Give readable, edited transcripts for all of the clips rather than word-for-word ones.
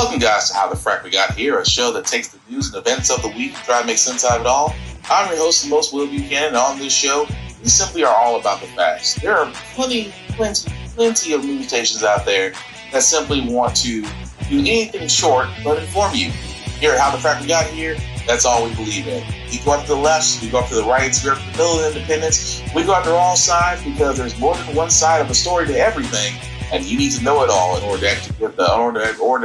Welcome, guys, to How the Frack We Got here, a show that takes the news and events of the week and try to make sense out of it all. I'm your host, the most Will Buchanan, and on this show, we simply are all about the facts. There are plenty of news stations out there that simply want to do anything short but inform you. Here at How the Frack We Got here, that's all we believe in. We go up to the left, we go up to the right, we go up to the middle of independence. We go after all sides because there's more than one side of a story to everything. And you need to know it all in order to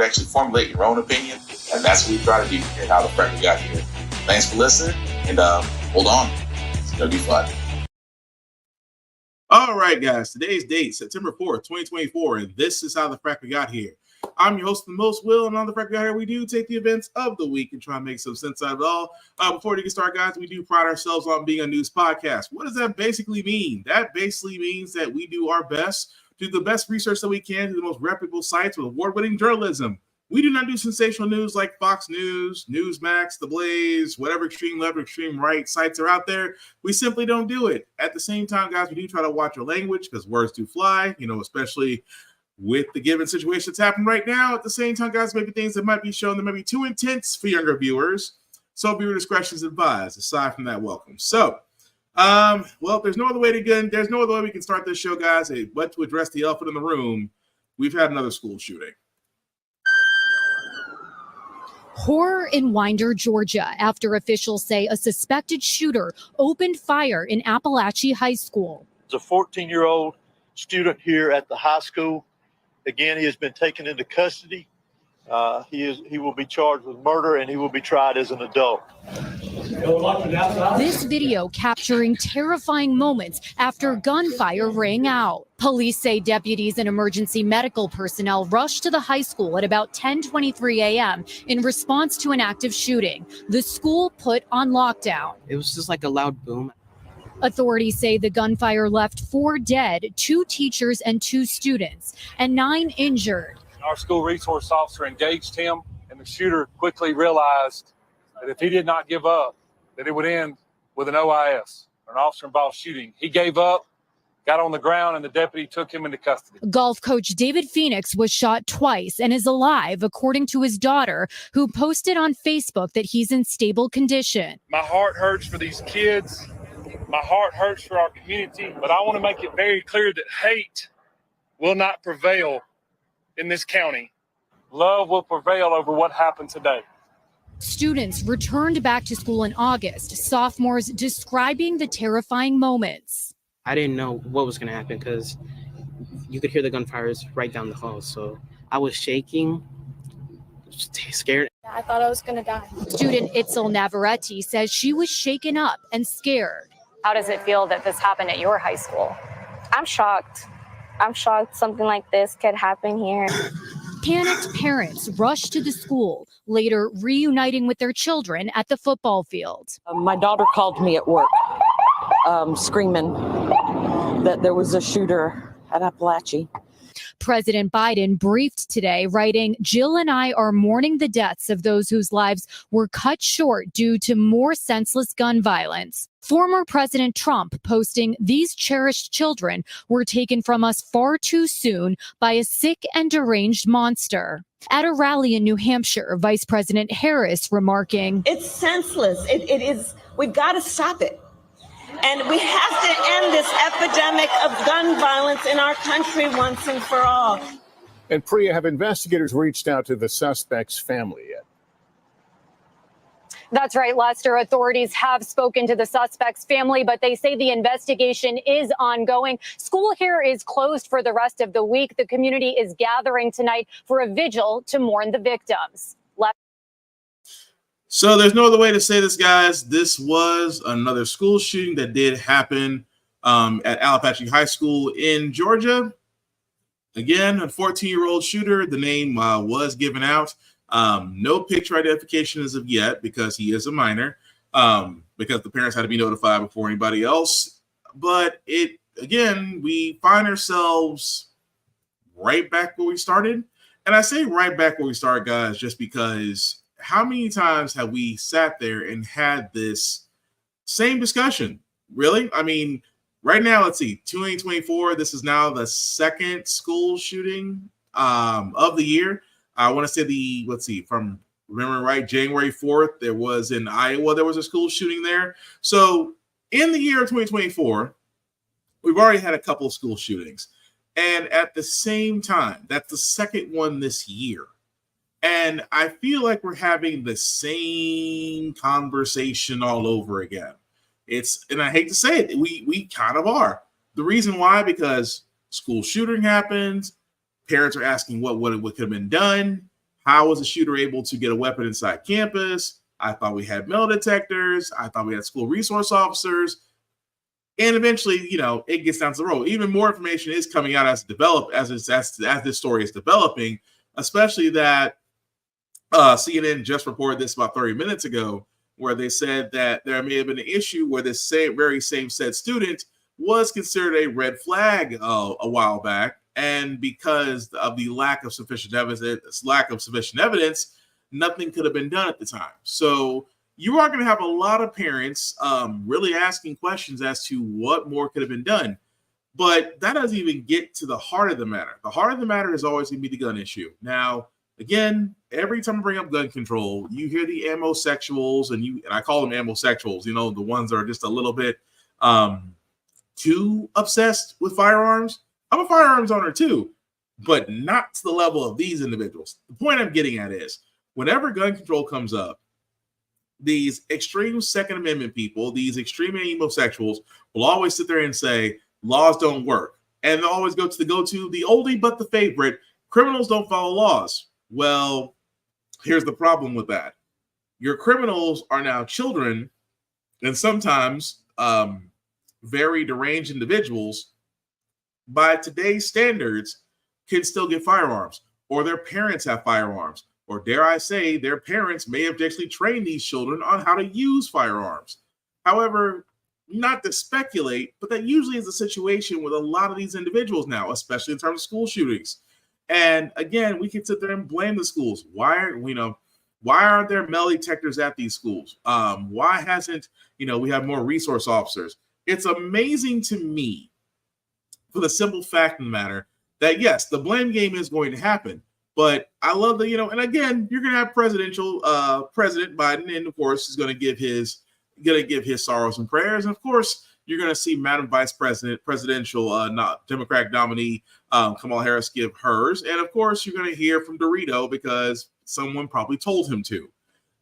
actually formulate your own opinion. And that's what we try to do here at How the Frack We Got here. Thanks for listening, and hold on. It's going to be fun. All right, guys. Today's date, September 4th, 2024, and this is How the Frack We Got here. I'm your host, the most Will, and on the Frack We Got here, we do take the events of the week and try and make some sense out of it all. Before we get started, guys, we do pride ourselves on being a news podcast. What does that basically mean? That basically means that we do our best, do the best research that we can, to the most reputable sites with award-winning journalism. We do not do sensational news like Fox News, Newsmax, The Blaze, whatever extreme left or extreme right sites are out there. We simply don't do it. At the same time, guys, we do try to watch our language because words do fly, especially with the given situation that's happening right now. At the same time, guys, maybe things that might be shown that might be too intense for younger viewers. So viewer discretion is advised. Aside from that, welcome. So, there's no other way we can start this show, guys, but to address the elephant in the room. We've had another school shooting. Horror in Winder, Georgia, after officials say a suspected shooter opened fire in Appalachia High School. There's a 14-year-old student here at the high school. Again, he has been taken into custody. He will be charged with murder, and he will be tried as an adult. This video capturing terrifying moments after gunfire rang out. Police say deputies and emergency medical personnel rushed to the high school at about 10:23 a.m. in response to an active shooting. The school put on lockdown. It was just like a loud boom. Authorities say the gunfire left 4 dead, 2 teachers and 2 students, and 9 injured. Our school resource officer engaged him, and the shooter quickly realized that if he did not give up, that it would end with an OIS, or an officer-involved shooting. He gave up, got on the ground, and the deputy took him into custody. Golf coach David Phoenix was shot twice and is alive, according to his daughter, who posted on Facebook that he's in stable condition. My heart hurts for these kids. My heart hurts for our community, but I want to make it very clear that hate will not prevail in this county. Love will prevail over what happened today. Students returned back to school in August, sophomores describing the terrifying moments. I didn't know what was going to happen because you could hear the gunfires right down the hall. So I was shaking, scared. I thought I was going to die. Student Itzel Navarrete says she was shaken up and scared. How does it feel that this happened at your high school? I'm shocked. I'm shocked something like this could happen here. Panicked parents rushed to the school, later reuniting with their children at the football field. My daughter called me at work, screaming that there was a shooter at Appalachia. President Biden briefed today, writing, "Jill and I are mourning the deaths of those whose lives were cut short due to more senseless gun violence." Former President Trump posting, "These cherished children were taken from us far too soon by a sick and deranged monster." At a rally in New Hampshire, Vice President Harris remarking, "It's senseless. It is. We've got to stop it. And we have to end this epidemic of gun violence in our country once and for all." And Priya, have investigators reached out to the suspect's family yet? That's right, Lester. Authorities have spoken to the suspect's family, but they say the investigation is ongoing. School here is closed for the rest of the week. The community is gathering tonight for a vigil to mourn the victims. So there's no other way to say this, guys. This was another school shooting that did happen at Appalachia High School in Georgia. Again, a 14-year-old shooter. The name was given out. No picture identification as of yet because he is a minor, because the parents had to be notified before anybody else. But we find ourselves right back where we started. And I say right back where we started, guys, just because how many times have we sat there and had this same discussion? Really? I mean, right now, let's see, 2024, this is now the second school shooting of the year. I want to say from remembering right, January 4th, there was in Iowa, there was a school shooting there. So in the year of 2024, we've already had a couple of school shootings. And at the same time, that's the second one this year. And I feel like we're having the same conversation all over again. And I hate to say it, we kind of are. The reason why, because school shooting happens, parents are asking what could have been done. How was the shooter able to get a weapon inside campus? I thought we had metal detectors. I thought we had school resource officers. And eventually, it gets down to the road. Even more information is coming out as this story is developing, especially that CNN just reported this about 30 minutes ago, where they said that there may have been an issue where this very same said student was considered a red flag a while back. And because of the lack of sufficient evidence, nothing could have been done at the time. So you are going to have a lot of parents really asking questions as to what more could have been done. But that doesn't even get to the heart of the matter. The heart of the matter is always going to be the gun issue. Now, again, every time I bring up gun control, you hear the ammosexuals, and I call them ammosexuals, the ones that are just a little bit too obsessed with firearms. I'm a firearms owner too, but not to the level of these individuals. The point I'm getting at is whenever gun control comes up, these extreme Second Amendment people, these extreme ammosexuals will always sit there and say laws don't work. And they'll always go to the oldie but the favorite, criminals don't follow laws. Well, here's the problem with that. Your criminals are now children, and sometimes very deranged individuals by today's standards can still get firearms, or their parents have firearms, or dare I say their parents may have actually trained these children on how to use firearms. However, not to speculate, but that usually is the situation with a lot of these individuals now, especially in terms of school shootings. And again, we can sit there and blame the schools. Why aren't there metal detectors at these schools? Why hasn't, we have more resource officers? It's amazing to me, for the simple fact of the matter, that yes, the blame game is going to happen. But I love that, and again, you're going to have President Biden, and of course, is going to give his sorrows and prayers. And of course, you're going to see Madam Presidential Democratic nominee Kamala Harris give hers. And of course, you're going to hear from Dorito because someone probably told him to.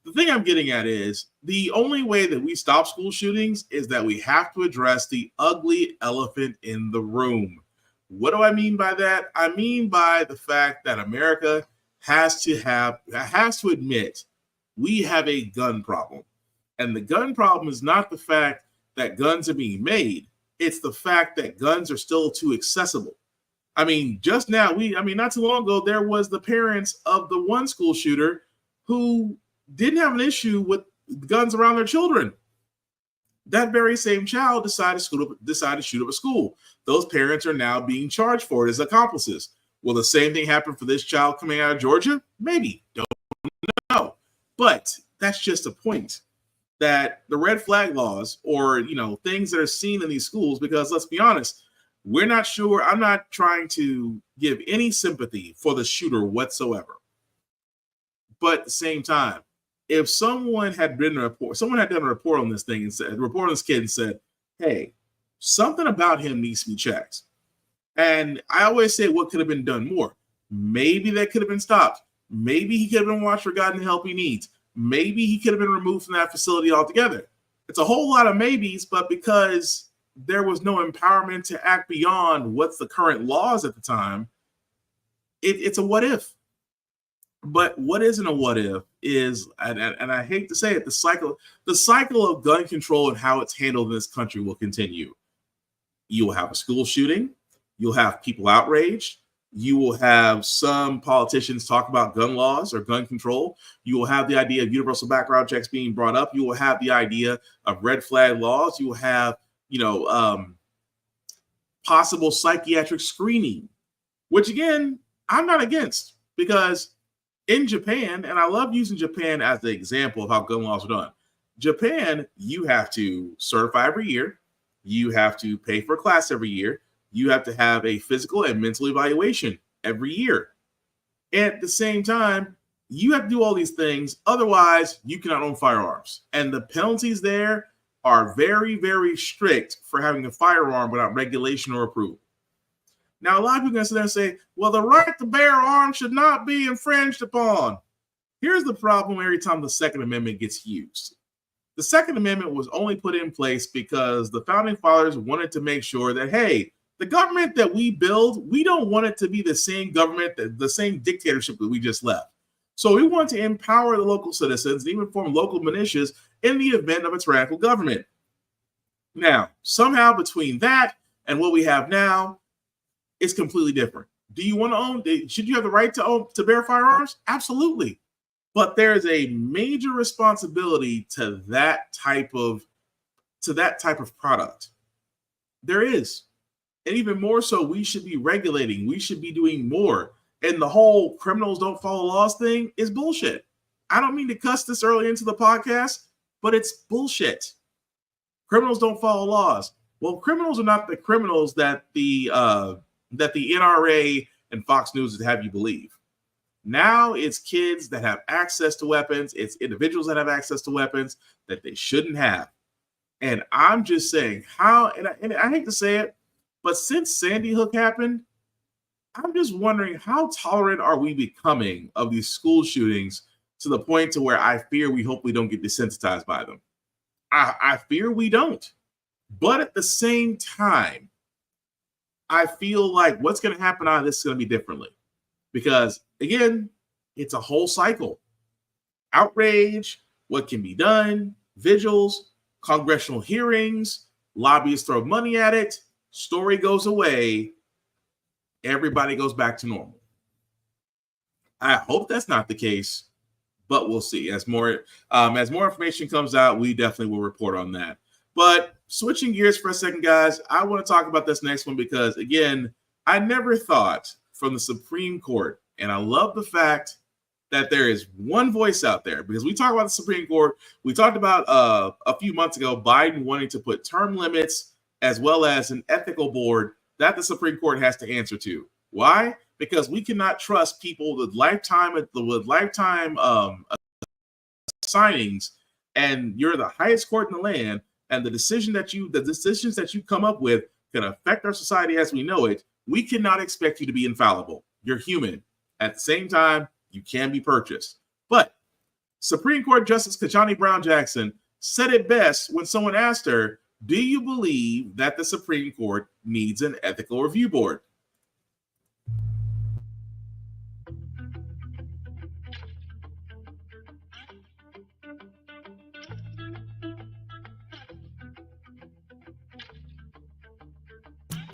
The thing I'm getting at is the only way that we stop school shootings is that we have to address the ugly elephant in the room. What do I mean by that? I mean by the fact that America has to admit we have a gun problem. And the gun problem is not the fact that guns are being made. It's the fact that guns are still too accessible. I mean, just now, not too long ago, there was the parents of the one school shooter who didn't have an issue with guns around their children. That very same child decided to shoot up a school. Those parents are now being charged for it as accomplices. Will the same thing happen for this child coming out of Georgia? Maybe. Don't know. But that's just a point. That the red flag laws, or things that are seen in these schools, because let's be honest, we're not sure. I'm not trying to give any sympathy for the shooter whatsoever. But at the same time, if someone had done a report on this thing and said, report on this kid and said, hey, something about him needs to be checked. And I always say, what could have been done more? Maybe that could have been stopped. Maybe he could have been watched for gotten the help he needs. Maybe he could have been removed from that facility altogether. It's a whole lot of maybes, but because there was no empowerment to act beyond what's the current laws at the time, it's a what if. But what isn't a what if is, and I hate to say it, the cycle of gun control and how it's handled in this country will continue. You will have a school shooting. You'll have people outraged. You will have some politicians talk about gun laws or gun control. You will have the idea of universal background checks being brought up. You will have the idea of red flag laws. You will have, possible psychiatric screening, which again, I'm not against, because in Japan, and I love using Japan as the example of how gun laws are done. Japan, you have to certify every year. You have to pay for a class every year. You have to have a physical and mental evaluation every year. At the same time, you have to do all these things. Otherwise, you cannot own firearms. And the penalties there are very, very strict for having a firearm without regulation or approval. Now, a lot of people are going to sit there and say, well, the right to bear arms should not be infringed upon. Here's the problem every time the Second Amendment gets used. The Second Amendment was only put in place because the Founding Fathers wanted to make sure that, hey, the government that we build, we don't want it to be the same government, the same dictatorship that we just left. So we want to empower the local citizens and even form local militias in the event of a tyrannical government. Now, somehow between that and what we have now, it's completely different. Do you want to own? Should you have the right to bear firearms? Absolutely. But there is a major responsibility to that type of product. There is. And even more so, we should be regulating. We should be doing more. And the whole criminals don't follow laws thing is bullshit. I don't mean to cuss this early into the podcast, but it's bullshit. Criminals don't follow laws. Well, criminals are not the criminals that the NRA and Fox News would have you believe. Now it's kids that have access to weapons. It's individuals that have access to weapons that they shouldn't have. And I'm just saying and I hate to say it, but since Sandy Hook happened, I'm just wondering how tolerant are we becoming of these school shootings to the point to where I fear we hopefully don't get desensitized by them. I fear we don't. But at the same time, I feel like what's going to happen out of this is going to be differently. Because, again, it's a whole cycle. Outrage, what can be done, vigils, congressional hearings, lobbyists throw money at it, story goes away, everybody goes back to normal. I hope that's not the case, but we'll see. As more information comes out, we definitely will report on that. But switching gears for a second, guys, I want to talk about this next one because, again, I never thought from the Supreme Court, and I love the fact that there is one voice out there, because we talk about the Supreme Court. We talked about a few months ago Biden wanting to put term limits as well as an ethical board that the Supreme Court has to answer to. Why? Because we cannot trust people with lifetime signings, and you're the highest court in the land, and the decisions that you come up with can affect our society as we know it. We cannot expect you to be infallible. You're human. At the same time, you can be purchased. But Supreme Court Justice Ketanji Brown Jackson said it best when someone asked her, do you believe that the Supreme Court needs an ethical review board?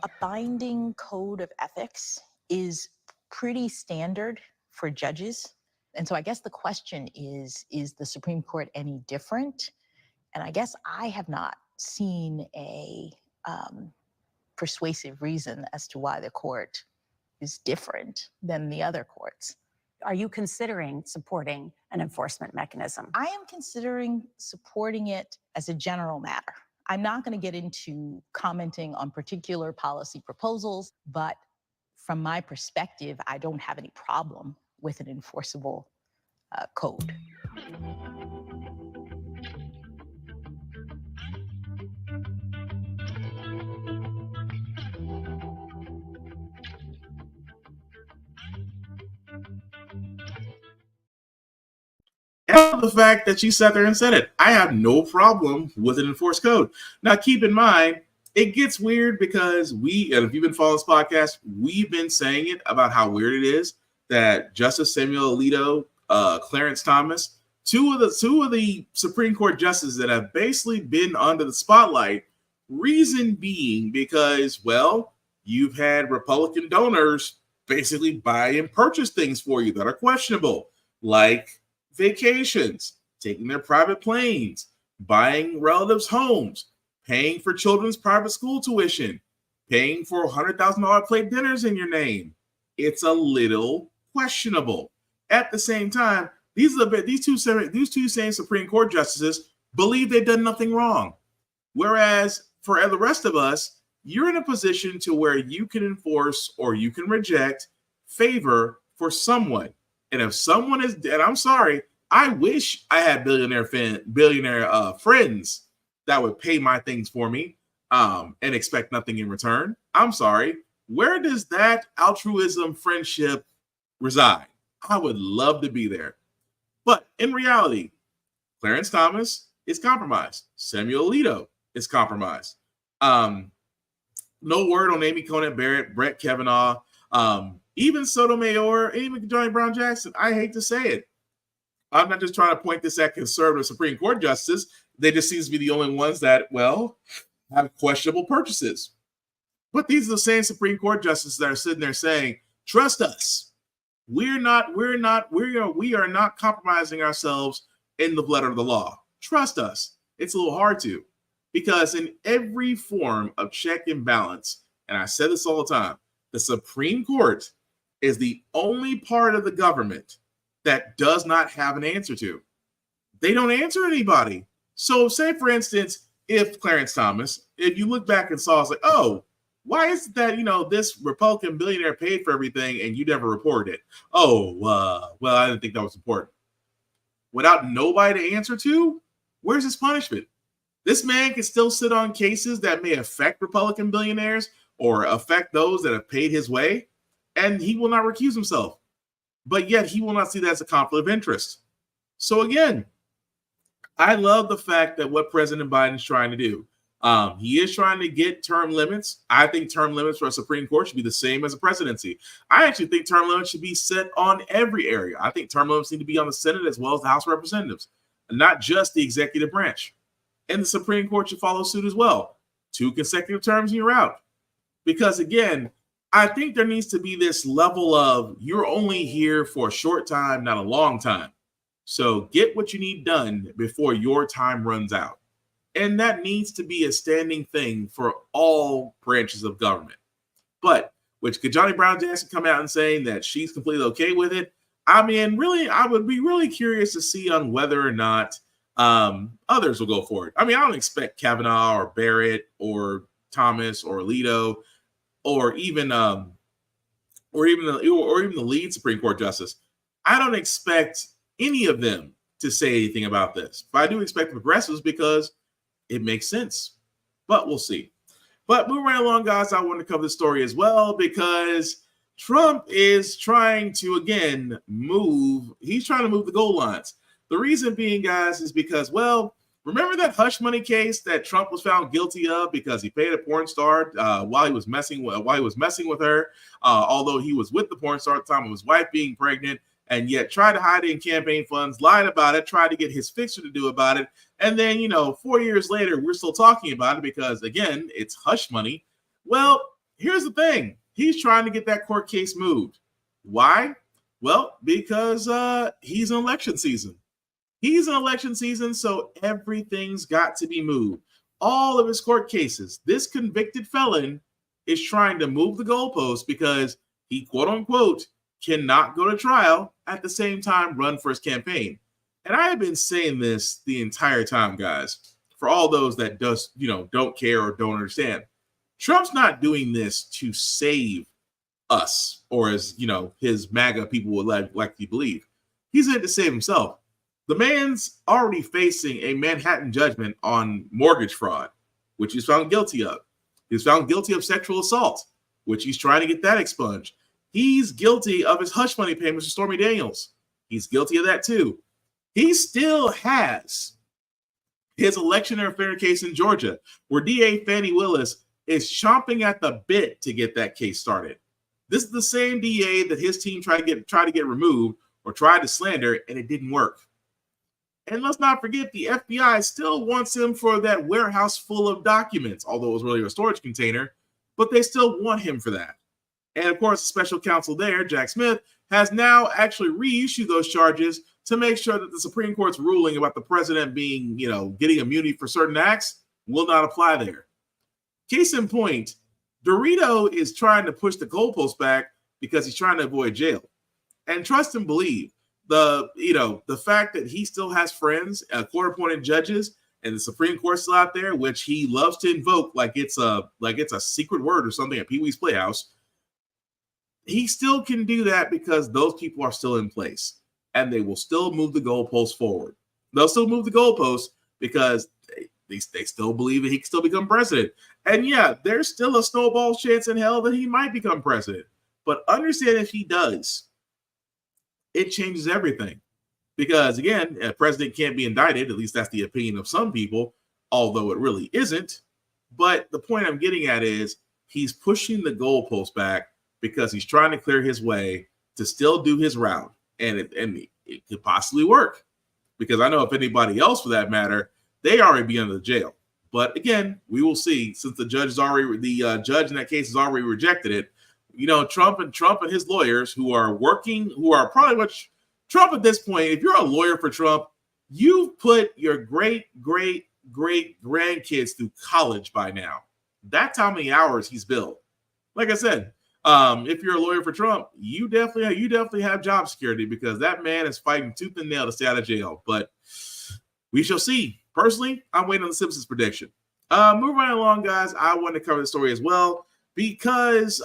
A binding code of ethics is pretty standard for judges. And so I guess the question is the Supreme Court any different? And I guess I have not seen a persuasive reason as to why the court is different than the other courts. Are you considering supporting an enforcement mechanism? I am considering supporting it as a general matter. I'm not going to get into commenting on particular policy proposals, but from my perspective, I don't have any problem with an enforceable code. And the fact that you sat there and said it, I have no problem with an enforced code. Now, keep in mind, it gets weird because and if you've been following this podcast, we've been saying it about how weird it is that Justice Samuel Alito, Clarence Thomas, two of the Supreme Court justices that have basically been under the spotlight, reason being because, well, you've had Republican donors basically buy and purchase things for you that are questionable, like vacations, taking their private planes, buying relatives' homes, paying for children's private school tuition, paying for $100,000 plate dinners in your name. It's a little questionable. At the same time, these two same Supreme Court justices believe they've done nothing wrong. Whereas for the rest of us, you're in a position to where you can enforce or you can reject favor for someone. And if someone is dead, I'm sorry, I wish I had billionaire friends that would pay my things for me and expect nothing in return. I'm sorry. Where does that altruism friendship reside? I would love to be there. But in reality, Clarence Thomas is compromised. Samuel Alito is compromised. No word on Amy Coney Barrett, Brett Kavanaugh, even Sotomayor, even Johnny Brown Jackson. I hate to say it. I'm not just trying to point this at conservative Supreme Court justices. They just seem to be the only ones that, well, have questionable purchases. But these are the same Supreme Court justices that are sitting there saying, trust us. We are not compromising ourselves in the letter of the law. Trust us. It's a little hard to, because in every form of check and balance, and I said this all the time, the Supreme Court is the only part of the government that does not have an answer to. They don't answer anybody. So say, for instance, if Clarence Thomas, if you look back and saw, it's like, oh, why is it that, this Republican billionaire paid for everything and you never reported it? Oh, well, I didn't think that was important. Without nobody to answer to, where's his punishment? This man can still sit on cases that may affect Republican billionaires or affect those that have paid his way, and he will not recuse himself. But yet he will not see that as a conflict of interest. So again, I love the fact that what President Biden is trying to do. He is trying to get term limits. I think term limits for a Supreme Court should be the same as a presidency. I actually think term limits should be set on every area. I think term limits need to be on the Senate as well as the House of Representatives, and not just the executive branch. And the Supreme Court should follow suit as well. 2 consecutive terms and you're out. Because again, I think there needs to be this level of you're only here for a short time, not a long time. So get what you need done before your time runs out. And that needs to be a standing thing for all branches of government. But could Johnny Brown Jackson come out and saying that she's completely okay with it? I mean, really, I would be really curious to see on whether or not others will go for it. I mean, I don't expect Kavanaugh or Barrett or Thomas or Alito or even the lead Supreme Court justice. I don't expect any of them to say anything about this. But I do expect progressives because it makes sense. But we'll see. But moving right along, guys, I want to cover the story as well because Trump is trying to, again, he's trying to move the goal lines. The reason being, guys, is because, well, remember that hush money case that Trump was found guilty of because he paid a porn star while he was messing with her, although he was with the porn star at the time of his wife being pregnant, and yet tried to hide it in campaign funds, lied about it, tried to get his fixer to do about it, and then 4 years later we're still talking about it because, again, it's hush money. Well, here's the thing: he's trying to get that court case moved. Why? Well, because he's in election season. He's in election season, so everything's got to be moved. All of his court cases. This convicted felon is trying to move the goalpost because he, quote unquote, cannot go to trial at the same time run for his campaign. And I have been saying this the entire time, guys, for all those that don't care or don't understand. Trump's not doing this to save us, or as his MAGA people would like to believe. He's in it to save himself. The man's already facing a Manhattan judgment on mortgage fraud, which he's found guilty of. He's found guilty of sexual assault, which he's trying to get that expunged. He's guilty of his hush money payments to Stormy Daniels. He's guilty of that too. He still has his election interference case in Georgia, where DA Fani Willis is chomping at the bit to get that case started. This is the same DA that his team tried to get removed or tried to slander, and it didn't work. And let's not forget, the FBI still wants him for that warehouse full of documents, although it was really a storage container, but they still want him for that. And of course, the special counsel there, Jack Smith, has now actually reissued those charges to make sure that the Supreme Court's ruling about the president being, getting immunity for certain acts will not apply there. Case in point, Dorito is trying to push the goalpost back because he's trying to avoid jail. And trust and believe, the fact that he still has friends, court-appointed judges, and the Supreme Court still out there, which he loves to invoke like it's a secret word or something at Pee Wee's Playhouse. he still can do that because those people are still in place and they will still move the goalposts forward. They'll still move the goalposts because they still believe that he can still become president. And yeah, there's still a snowball chance in hell that he might become president. But understand, if he does, it changes everything. Because again, a president can't be indicted. At least that's the opinion of some people, although it really isn't. But the point I'm getting at is he's pushing the goalpost back because he's trying to clear his way to still do his route. And it could possibly work. Because I know if anybody else, for that matter, they already be under the jail. But again, we will see, since the judge in that case has already rejected it. You know, Trump and his lawyers who are probably much Trump at this point. If you're a lawyer for Trump, you've put your great grandkids through college by now. That's how many hours he's billed. Like I said, if you're a lawyer for Trump, you definitely have job security, because that man is fighting tooth and nail to stay out of jail. But we shall see. Personally, I'm waiting on the Simpsons prediction. Moving right along, guys, I want to cover the story as well because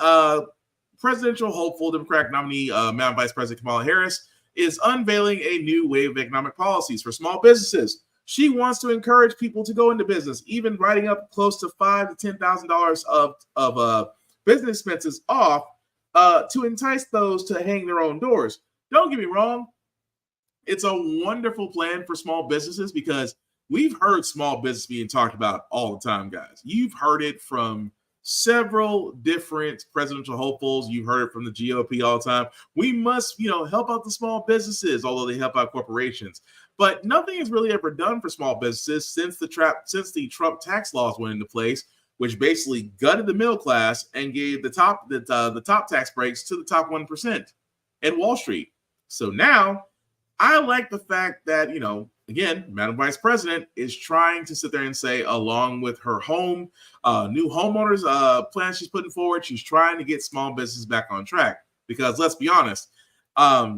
presidential hopeful Democratic nominee, Madam Vice President Kamala Harris, is unveiling a new wave of economic policies for small businesses. She wants to encourage people to go into business, even writing up close to $5,000 to $10,000 of business expenses off to entice those to hang their own doors. Don't get me wrong. It's a wonderful plan for small businesses because we've heard small business being talked about all the time, guys. You've heard it from several different presidential hopefuls. You've heard it from the GOP all the time. We must, help out the small businesses, although they help out corporations. But nothing is really ever done for small businesses since the Trump tax laws went into place, which basically gutted the middle class and gave the top tax breaks to the top 1% and Wall Street. So now I like the fact that, again, Madam Vice President is trying to sit there and say, along with her new homeowners plan she's putting forward, she's trying to get small business back on track. Because let's be honest,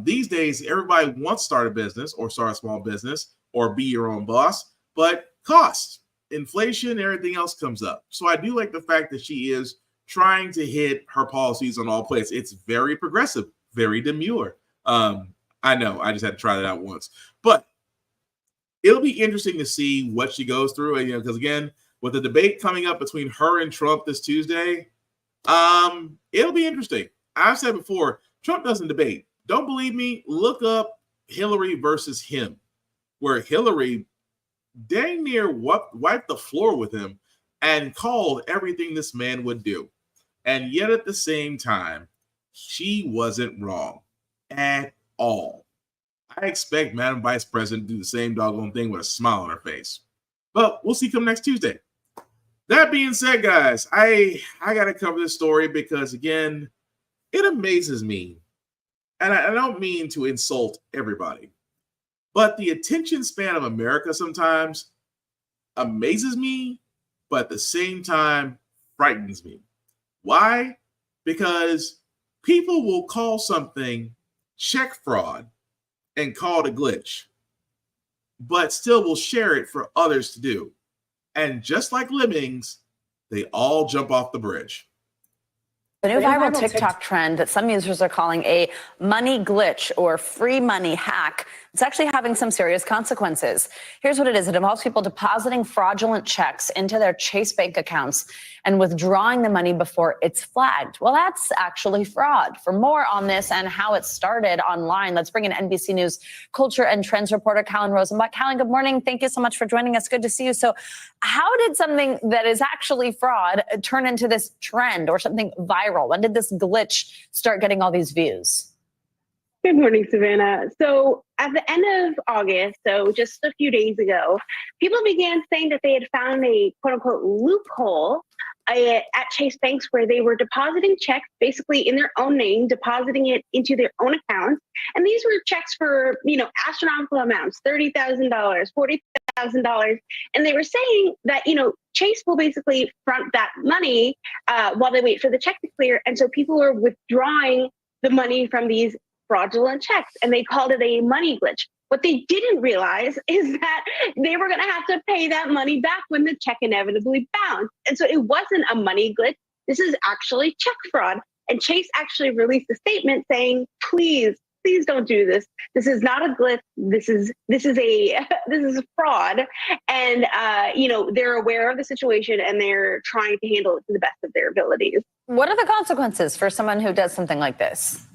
these days, everybody wants to start a business or start a small business or be your own boss, but cost, inflation, everything else comes up. So I do like the fact that she is trying to hit her policies on all plates. It's very progressive, very demure. I know, I just had to try that out once. But it'll be interesting to see what she goes through. And, because again, with the debate coming up between her and Trump this Tuesday, it'll be interesting. I've said before, Trump doesn't debate. Don't believe me? Look up Hillary versus him, where Hillary dang near wiped the floor with him and called everything this man would do. And yet at the same time, she wasn't wrong at all. I expect Madam Vice President to do the same doggone thing with a smile on her face. But we'll see come next Tuesday. That being said, guys, I got to cover this story because, again, it amazes me. And I don't mean to insult everybody, but the attention span of America sometimes amazes me, but at the same time frightens me. Why? Because people will call something check fraud and call it a glitch, but still will share it for others to do. And just like lemmings, they all jump off the bridge. The new viral TikTok trend that some users are calling a money glitch or free money hack, it's actually having some serious consequences. Here's what it is. It involves people depositing fraudulent checks into their Chase bank accounts and withdrawing the money before it's flagged. Well, that's actually fraud. For more on this and how it started online, let's bring in NBC News culture and trends reporter Callan Rosenbach. Callan, good morning. Thank you so much for joining us. Good to see you. So how did something that is actually fraud turn into this trend or something viral? When did this glitch start getting all these views? Good morning, Savannah. So at the end of August, so just a few days ago, people began saying that they had found a quote unquote loophole at Chase banks where they were depositing checks basically in their own name, depositing it into their own accounts. And these were checks for, astronomical amounts, $30,000, $40,000. And they were saying that, Chase will basically front that money while they wait for the check to clear. And so people were withdrawing the money from these fraudulent checks, and they called it a money glitch. What they didn't realize is that they were going to have to pay that money back when the check inevitably bounced. And so it wasn't a money glitch. This is actually check fraud. And Chase actually released a statement saying, please don't do this. This is not a glitch. This is a fraud. And they're aware of the situation and they're trying to handle it to the best of their abilities. What are the consequences for someone who does something like this?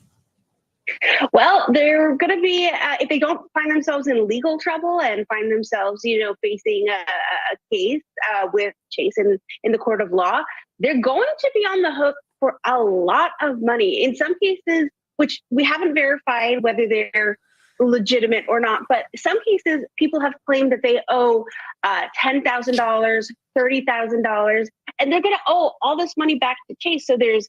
Well, they're going to be, if they don't find themselves in legal trouble and find themselves, facing a case with Chase in the court of law, they're going to be on the hook for a lot of money. In some cases, which we haven't verified whether they're legitimate or not, but some cases people have claimed that they owe $10,000, $30,000, and they're going to owe all this money back to Chase. So there's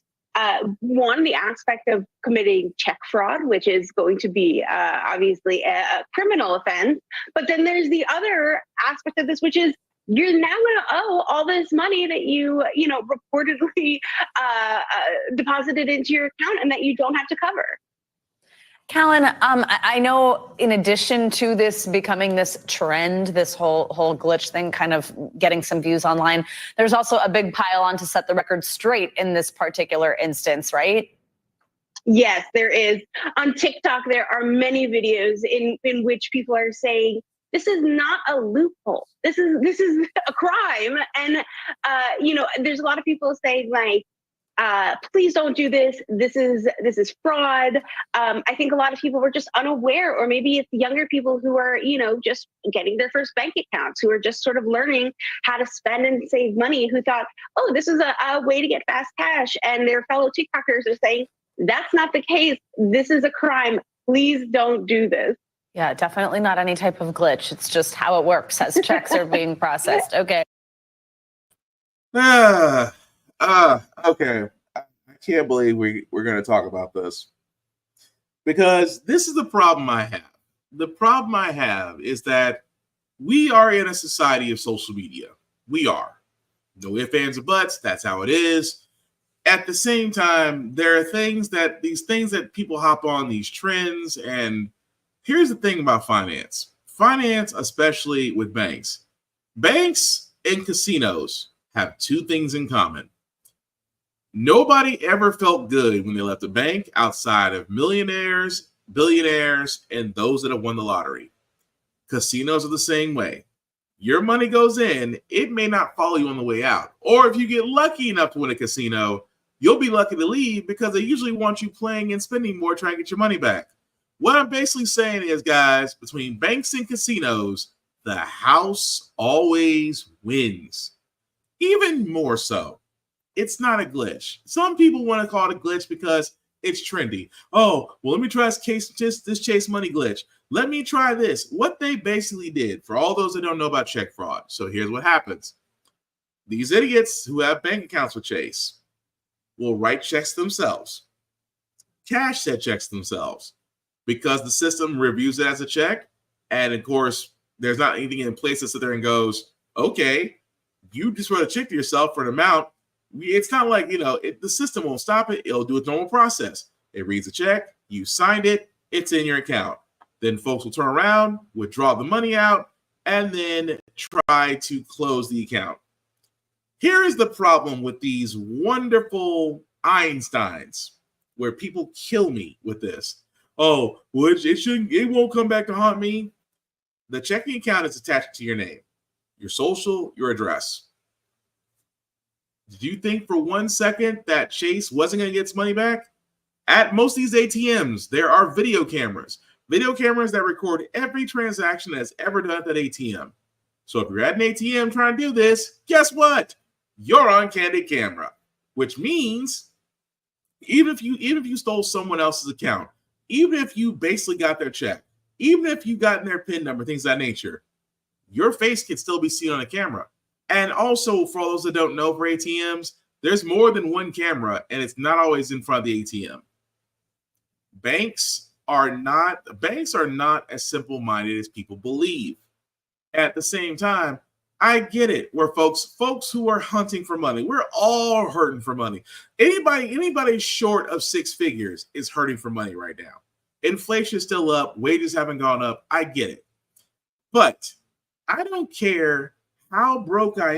one, the aspect of committing check fraud, which is going to be obviously a criminal offense. But then there's the other aspect of this, which is you're now going to owe all this money that you reportedly deposited into your account and that you don't have to cover. Callan, I know in addition to this becoming this trend, this whole glitch thing kind of getting some views online, there's also a big pile on to set the record straight in this particular instance, right? Yes, there is. On TikTok, there are many videos in which people are saying, this is not a loophole. This is a crime. And, there's a lot of people saying like, please don't do this. This is fraud. I think a lot of people were just unaware, or maybe it's younger people who are, just getting their first bank accounts, who are just sort of learning how to spend and save money, who thought, oh, this is a way to get fast cash. And their fellow TikTokers are saying, that's not the case. This is a crime. Please don't do this. Yeah, definitely not any type of glitch. It's just how it works as checks are being processed. Okay. Okay. I can't believe we're going to talk about this, because this is the problem I have. The problem I have is that we are in a society of social media. We are. No ifs, ands, or buts. That's how it is. At the same time, there are these things that people hop on, these trends. And here's the thing about finance. Finance, especially with banks. Banks and casinos have two things in common. Nobody ever felt good when they left a bank outside of millionaires, billionaires, and those that have won the lottery. Casinos are the same way. Your money goes in, it may not follow you on the way out. Or if you get lucky enough to win a casino, you'll be lucky to leave because they usually want you playing and spending more trying to get your money back. What I'm basically saying is, guys, between banks and casinos, the house always wins. Even more so. It's not a glitch. Some people want to call it a glitch because it's trendy. Oh, well, let me try this Chase Money glitch. Let me try this. What they basically did, for all those that don't know about check fraud. So here's what happens. These idiots who have bank accounts with Chase will write checks themselves, cash that checks themselves, because the system reviews it as a check. And of course, there's not anything in place that sits there and goes, okay, you just wrote a check to yourself for an amount. It's not like, the system won't stop it. It'll do its normal process. It reads the check, you signed it, it's in your account. Then folks will turn around, withdraw the money out, and then try to close the account. Here is the problem with these wonderful Einsteins, where people kill me with this. Oh, well, it won't come back to haunt me. The checking account is attached to your name, your social, your address. Did you think for 1 second that Chase wasn't going to get its money back? At most of these ATMs, there are video cameras that record every transaction that's ever done at that ATM. So if you're at an ATM trying to do this, guess what? You're on candid camera, which means even if you stole someone else's account, even if you basically got their check, even if you got their PIN number, things of that nature, your face can still be seen on a camera. And also, for all those that don't know, for ATMs, there's more than one camera, and it's not always in front of the ATM. Banks are not as simple-minded as people believe. At the same time, I get it, where folks who are hunting for money, we're all hurting for money. Anybody short of six figures is hurting for money right now. Inflation is still up, wages haven't gone up. I get it. But I don't care how broke I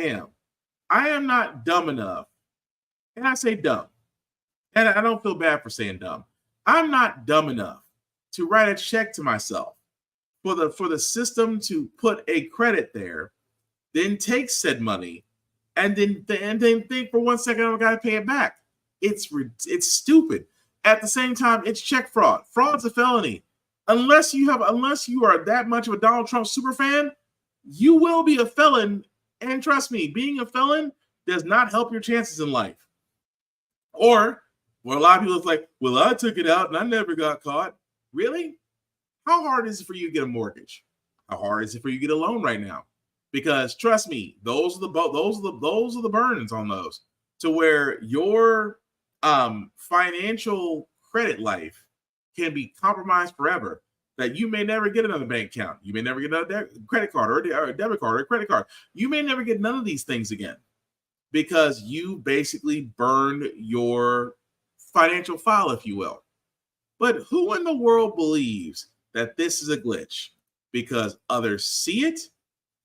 am not dumb enough, and I say dumb, And I don't feel bad for saying dumb. I'm not dumb enough to write a check to myself for the system to put a credit there, then take said money, and then think for 1 second I've got to pay it back. It's stupid. At the same time, it's check fraud. Fraud's a felony. Unless you are that much of a Donald Trump super fan, you will be a felon. And trust me, being a felon does not help your chances in life. Or, well, a lot of people, it's like, well, I took it out and I never got caught. Really? How hard is it for you to get a mortgage? How hard is it for you to get a loan right now? Because trust me, those are the burdens on those, to where your financial credit life can be compromised forever. That you may never get another bank account, you may never get another credit card or a debit card or a credit card. You may never get none of these things again because you basically burned your financial file, if you will. But who in the world believes that this is a glitch? Because others see it,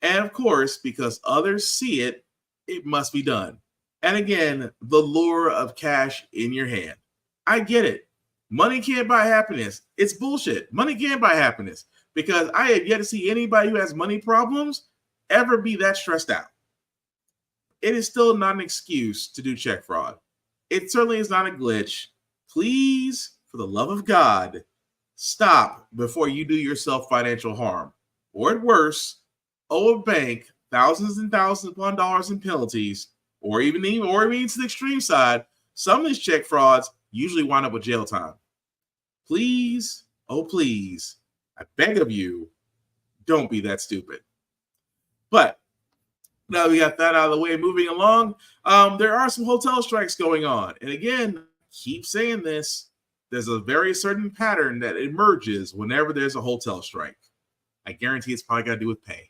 and of course, because others see it, it must be done. And again, the lure of cash in your hand. I get it. Money can't buy happiness. It's bullshit. Money can't buy happiness, because I have yet to see anybody who has money problems ever be that stressed out. It is still not an excuse to do check fraud. It certainly is not a glitch. Please, for the love of God, stop before you do yourself financial harm. Or at worst, owe a bank thousands and thousands upon dollars in penalties, or even to the extreme side. Some of these check frauds usually wind up with jail time. Please, oh please, I beg of you, don't be that stupid. But now we got that out of the way, moving along, there are some hotel strikes going on. And again, keep saying this, there's a very certain pattern that emerges whenever there's a hotel strike. I guarantee it's probably got to do with pay.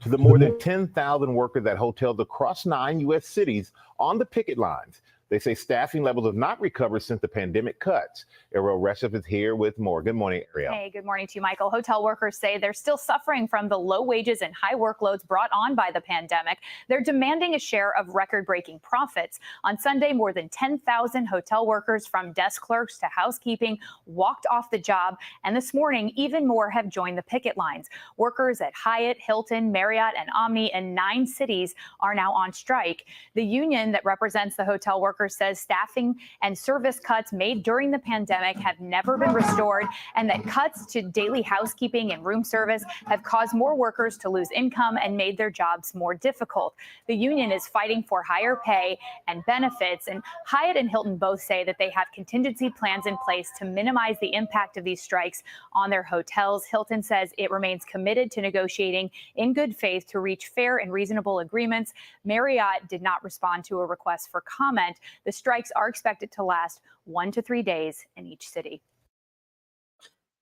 To the more than 10,000 workers at hotels across 9 U.S. cities on the picket lines, they say staffing levels have not recovered since the pandemic cuts. Ariel Reshef is here with more. Good morning, Ariel. Hey, good morning to you, Michael. Hotel workers say they're still suffering from the low wages and high workloads brought on by the pandemic. They're demanding a share of record-breaking profits. On Sunday, more than 10,000 hotel workers, from desk clerks to housekeeping, walked off the job. And this morning, even more have joined the picket lines. Workers at Hyatt, Hilton, Marriott, and Omni in 9 cities are now on strike. The union that represents the hotel workers says staffing and service cuts made during the pandemic have never been restored, and that cuts to daily housekeeping and room service have caused more workers to lose income and made their jobs more difficult. The union is fighting for higher pay and benefits, and Hyatt and Hilton both say that they have contingency plans in place to minimize the impact of these strikes on their hotels. Hilton says it remains committed to negotiating in good faith to reach fair and reasonable agreements. Marriott did not respond to a request for comment. The strikes are expected to last 1 to 3 days in each city.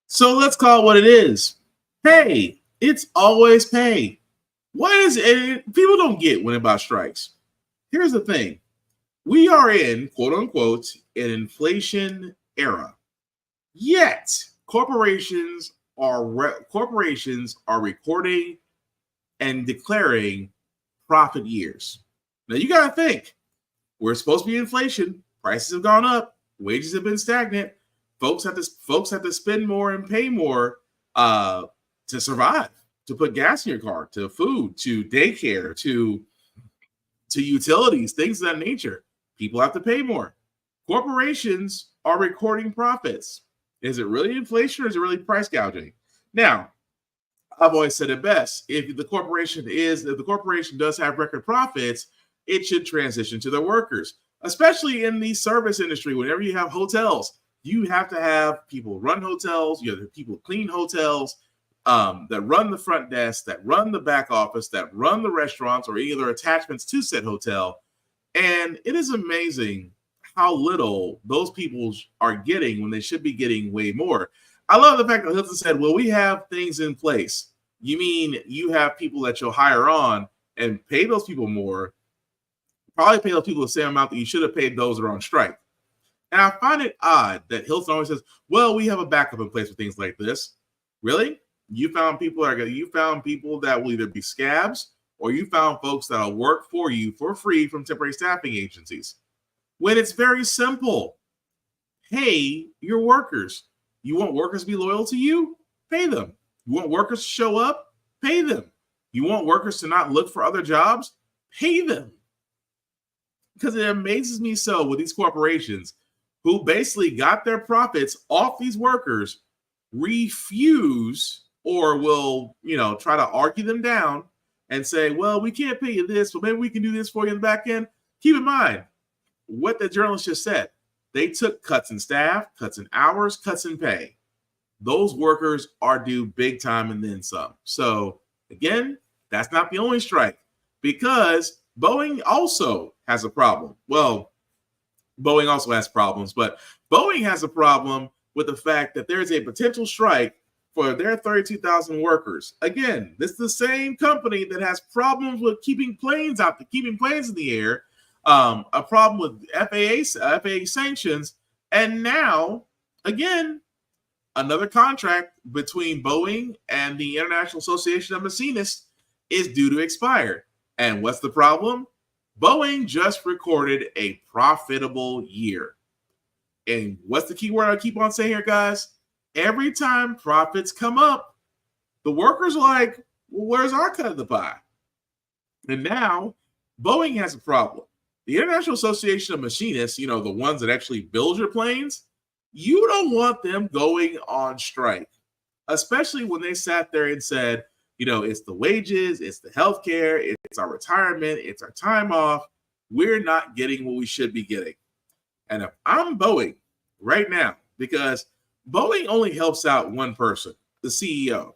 So let's call it what it is. Pay. It's always pay. What is it? People don't get when about strikes. Here's the thing. We are in, quote unquote, an inflation era. Yet corporations are recording and declaring profit years. Now you got to think. We're supposed to be inflation. Prices have gone up. Wages have been stagnant. Folks have to spend more and pay more to survive, to put gas in your car, to food, to daycare, to utilities, things of that nature. People have to pay more. Corporations are recording profits. Is it really inflation or is it really price gouging? Now, I've always said it best. If the corporation does have record profits, it should transition to their workers, especially in the service industry. Whenever you have hotels, you have to have people run hotels. You have people clean hotels, that run the front desk, that run the back office, that run the restaurants or any other attachments to said hotel. And it is amazing how little those people are getting when they should be getting way more. I love the fact that Hilton said, well, we have things in place. You mean you have people that you'll hire on and pay those people more, probably pay those people the same amount that you should have paid those that are on strike. And I find it odd that Hilton always says, well, we have a backup in place for things like this. Really? You found people that will either be scabs, or you found folks that will work for you for free from temporary staffing agencies. when it's very simple. Pay your workers. You want workers to be loyal to you? Pay them. You want workers to show up? Pay them. You want workers to not look for other jobs? Pay them. Because it amazes me so with these corporations who basically got their profits off these workers, refuse or will, try to argue them down and say, well, we can't pay you this, but maybe we can do this for you in the back end. Keep in mind what the journalist just said. They took cuts in staff, cuts in hours, cuts in pay. Those workers are due big time and then some. So again, that's not the only strike, because Boeing also has a problem. Well, Boeing also has problems, but Boeing has a problem with the fact that there's a potential strike for their 32,000 workers. Again, this is the same company that has problems with keeping planes in the air, a problem with FAA sanctions, and now, again, another contract between Boeing and the International Association of Machinists is due to expire. And what's the problem? Boeing just recorded a profitable year. And what's the key word I keep on saying here, guys? Every time profits come up, the workers are like, well, where's our cut of the pie? And now Boeing has a problem. The International Association of Machinists, the ones that actually build your planes, you don't want them going on strike, especially when they sat there and said, it's the wages, it's the healthcare, it's our retirement, it's our time off. We're not getting what we should be getting. And if I'm Boeing right now, because Boeing only helps out one person, the CEO.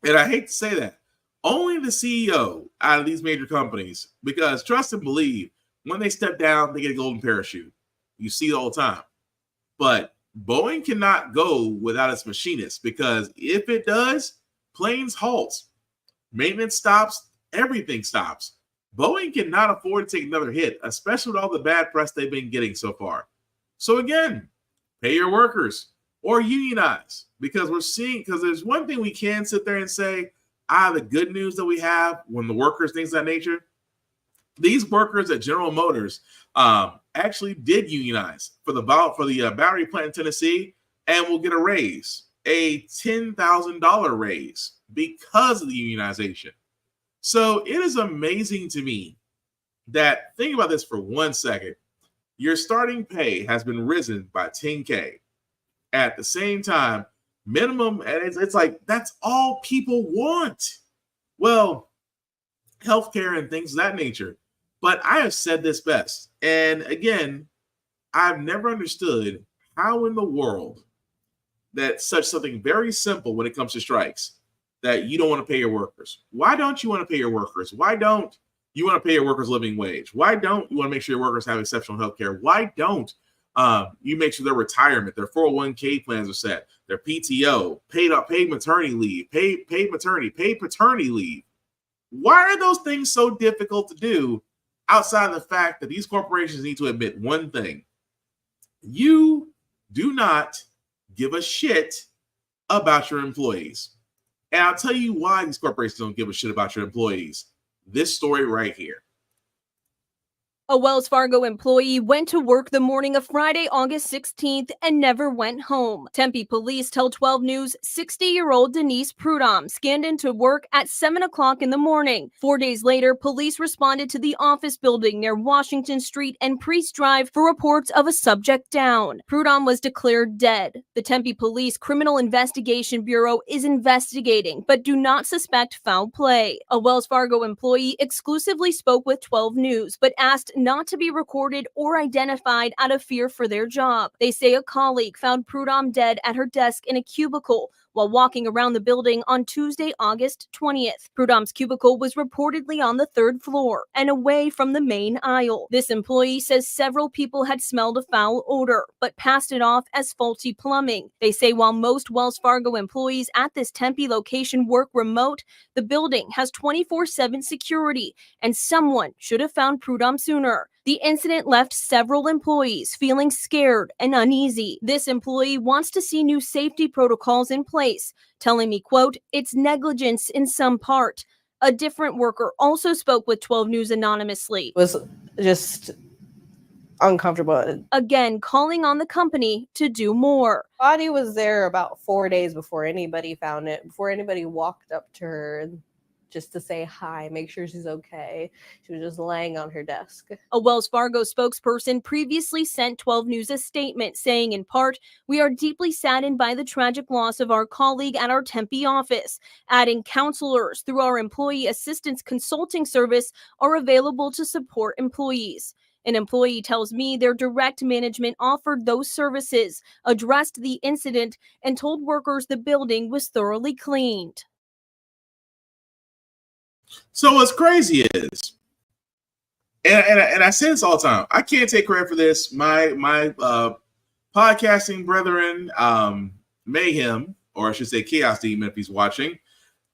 And I hate to say that, only the CEO out of these major companies, because trust and believe, when they step down, they get a golden parachute. You see it all the time. But Boeing cannot go without its machinists, because if it does, planes halts, maintenance stops, everything stops. Boeing cannot afford to take another hit, especially with all the bad press they've been getting so far. So again, pay your workers or unionize, because there's one thing we can sit there and say, the good news that we have when the workers, things of that nature, these workers at General Motors actually did unionize for the battery plant in Tennessee, and will get a raise, a $10,000 raise because of the unionization. So it is amazing to me that, think about this for 1 second, your starting pay has been risen by $10K. At the same time, minimum, and it's like, that's all people want. Well, healthcare and things of that nature. But I have said this best. And again, I've never understood how in the world that such something very simple when it comes to strikes, that you don't want to pay your workers. Why don't you want to pay your workers? Why don't you want to pay your workers living wage? Why don't you want to make sure your workers have exceptional health care? Why don't you make sure their retirement, their 401k plans are set, their PTO, paid maternity leave, paid paternity leave? Why are those things so difficult to do, outside of the fact that these corporations need to admit one thing? You do not give a shit about your employees. And I'll tell you why these corporations don't give a shit about your employees. This story right here. A Wells Fargo employee went to work the morning of Friday, August 16th and never went home. Tempe police tell 12 News 60-year-old Denise Prudhomme scanned into work at 7 o'clock in the morning. 4 days later, police responded to the office building near Washington Street and Priest Drive for reports of a subject down. Prudhomme was declared dead. The Tempe Police Criminal Investigation Bureau is investigating, but do not suspect foul play. A Wells Fargo employee exclusively spoke with 12 News, but asked not to be recorded or identified out of fear for their job. They say a colleague found Prudhomme dead at her desk in a cubicle while walking around the building on Tuesday, August 20th. Prudhomme's cubicle was reportedly on the 3rd floor and away from the main aisle. This employee says several people had smelled a foul odor, but passed it off as faulty plumbing. They say while most Wells Fargo employees at this Tempe location work remote, the building has 24/7 security, and someone should have found Prudhomme sooner. The incident left several employees feeling scared and uneasy. This employee wants to see new safety protocols in place, telling me, quote, "It's negligence in some part." A different worker also spoke with 12 News anonymously. Was just uncomfortable. Again, calling on the company to do more. Body was there about 4 days before anybody found it, before anybody walked up to her just to say hi, make sure she's okay. She was just laying on her desk. A Wells Fargo spokesperson previously sent 12 News a statement saying, in part, "We are deeply saddened by the tragic loss of our colleague at our Tempe office," adding counselors through our employee assistance consulting service are available to support employees. An employee tells me their direct management offered those services, addressed the incident, and told workers the building was thoroughly cleaned. So what's crazy is, and I say this all the time, I can't take credit for this. My podcasting brethren, Mayhem, or I should say Chaos Demon if he's watching,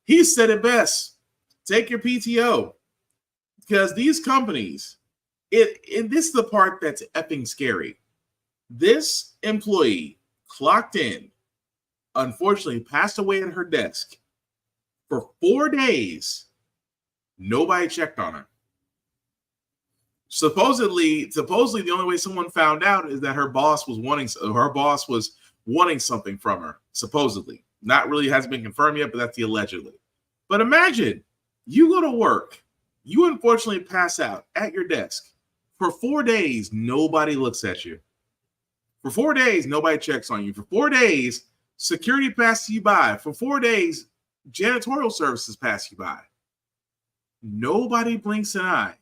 he said it best. Take your PTO. Because these companies, and this is the part that's effing scary. This employee clocked in, unfortunately passed away at her desk for 4 days. Nobody checked on her. Supposedly, the only way someone found out is that her boss was wanting something from her. Supposedly, not really hasn't been confirmed yet, but that's the allegedly. But imagine you go to work, you unfortunately pass out at your desk for 4 days. Nobody looks at you. For 4 days, nobody checks on you. For 4 days, security passes you by. For 4 days, janitorial services pass you by. Nobody blinks an eye.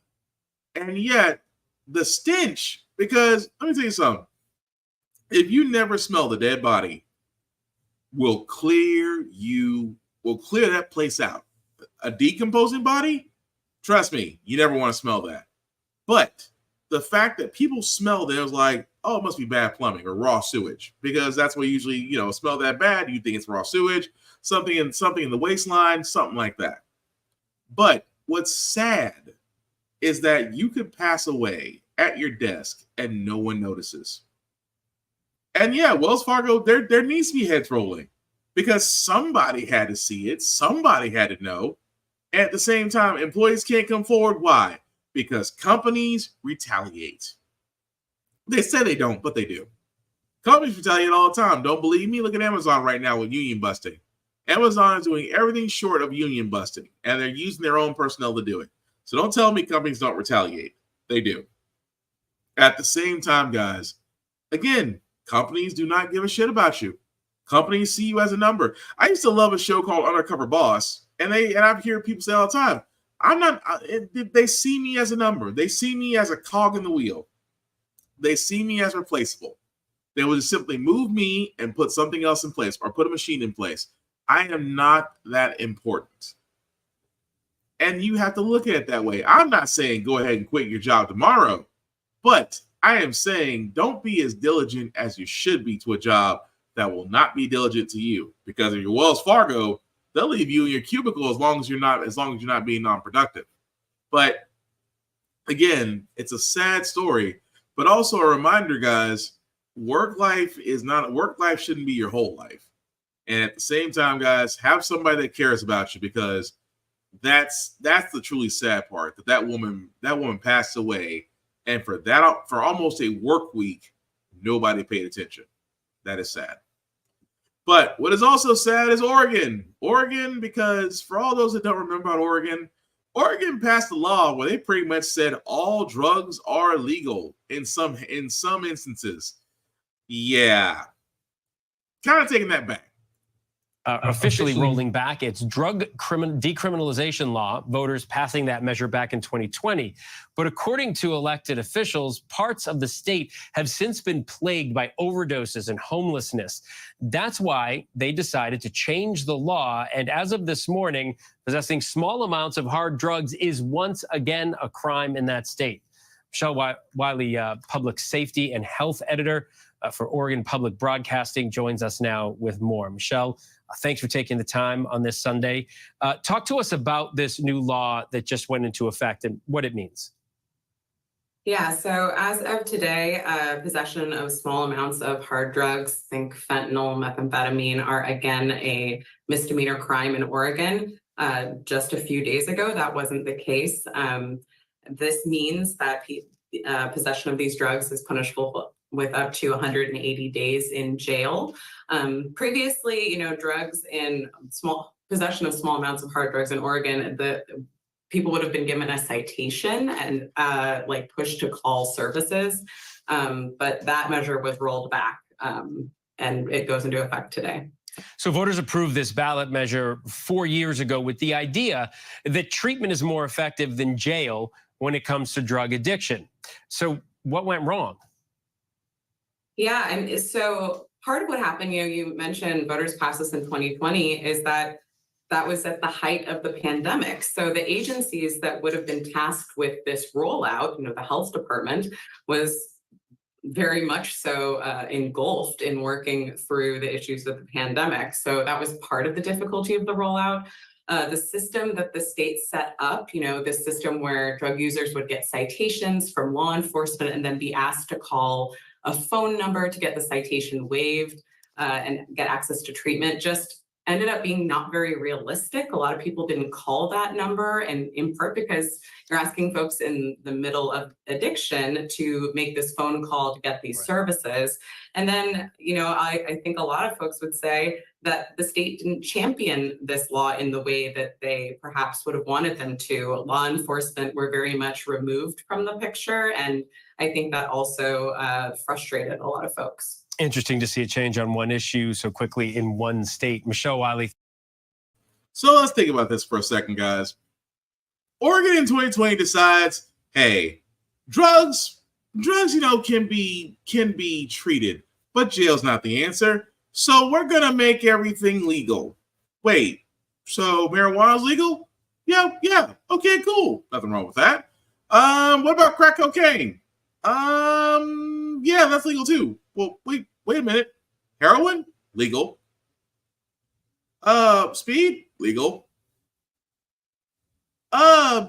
And yet, the stench, because let me tell you something. If you never smell the dead body, will clear that place out. A decomposing body, trust me, you never want to smell that. But the fact that people smelled it was like, oh, it must be bad plumbing or raw sewage, because that's what usually, smell that bad. You think it's raw sewage, something in the waistline, something like that. But what's sad is that you could pass away at your desk and no one notices. And yeah, Wells Fargo, there needs to be heads rolling because somebody had to see it. Somebody had to know. At the same time, employees can't come forward. Why? Because companies retaliate. They say they don't, but they do. Companies retaliate all the time. Don't believe me? Look at Amazon right now with union busting. Amazon is doing everything short of union busting, and they're using their own personnel to do it. So don't tell me companies don't retaliate. They do. At the same time, guys, again, companies do not give a shit about you. Companies see you as a number. I used to love a show called Undercover Boss, and I hear people say all the time, they see me as a number. They see me as a cog in the wheel. They see me as replaceable. They will just simply move me and put something else in place or put a machine in place. I am not that important. And you have to look at it that way. I'm not saying go ahead and quit your job tomorrow, but I am saying don't be as diligent as you should be to a job that will not be diligent to you. Because if you're Wells Fargo, they'll leave you in your cubicle as long as you're not being non-productive. But again, it's a sad story, but also a reminder, guys, work life shouldn't be your whole life. And at the same time, guys, have somebody that cares about you, because that's the truly sad part, that woman passed away, and for almost a work week, nobody paid attention. That is sad. But what is also sad is Oregon, because for all those that don't remember about Oregon passed a law where they pretty much said all drugs are legal in some instances. Yeah, kind of taking that back. Officially rolling back its drug decriminalization law, voters passing that measure back in 2020. But according to elected officials, parts of the state have since been plagued by overdoses and homelessness. That's why they decided to change the law. And as of this morning, possessing small amounts of hard drugs is once again a crime in that state. Michelle Wiley, public safety and health editor for Oregon Public Broadcasting, joins us now with more. Michelle, thanks for taking the time on this Sunday. Talk to us about this new law that just went into effect and what it means. Yeah, so as of today, possession of small amounts of hard drugs, think fentanyl, methamphetamine, are again a misdemeanor crime in Oregon. Just a few days ago, that wasn't the case. This means that possession of these drugs is punishable with up to 180 days in jail. Previously, drugs in possession of small amounts of hard drugs in Oregon, the people would have been given a citation and pushed to call services. But that measure was rolled back and it goes into effect today. So voters approved this ballot measure 4 years ago with the idea that treatment is more effective than jail when it comes to drug addiction. So what went wrong? Yeah, and so part of what happened, you mentioned voters passed this in 2020, is that was at the height of the pandemic. So the agencies that would have been tasked with this rollout, the health department, was very much so engulfed in working through the issues of the pandemic. So that was part of the difficulty of the rollout. The system that the state set up, this system where drug users would get citations from law enforcement and then be asked to call a phone number to get the citation waived and get access to treatment, just ended up being not very realistic. A lot of people didn't call that number, and in part because you're asking folks in the middle of addiction to make this phone call to get these services. And then, I think a lot of folks would say that the state didn't champion this law in the way that they perhaps would have wanted them to. Law enforcement were very much removed from the picture, and I think that also frustrated a lot of folks. Interesting to see a change on one issue so quickly in one state. Michelle Wiley. So let's think about this for a second, guys. Oregon in 2020 decides, hey, drugs, can be treated, but jail's not the answer. So we're gonna make everything legal. Wait, so marijuana's legal? Yeah. Okay, cool. Nothing wrong with that. What about crack cocaine? Yeah, that's legal too. Well, wait a minute. Heroin? Legal. Speed? Legal. Does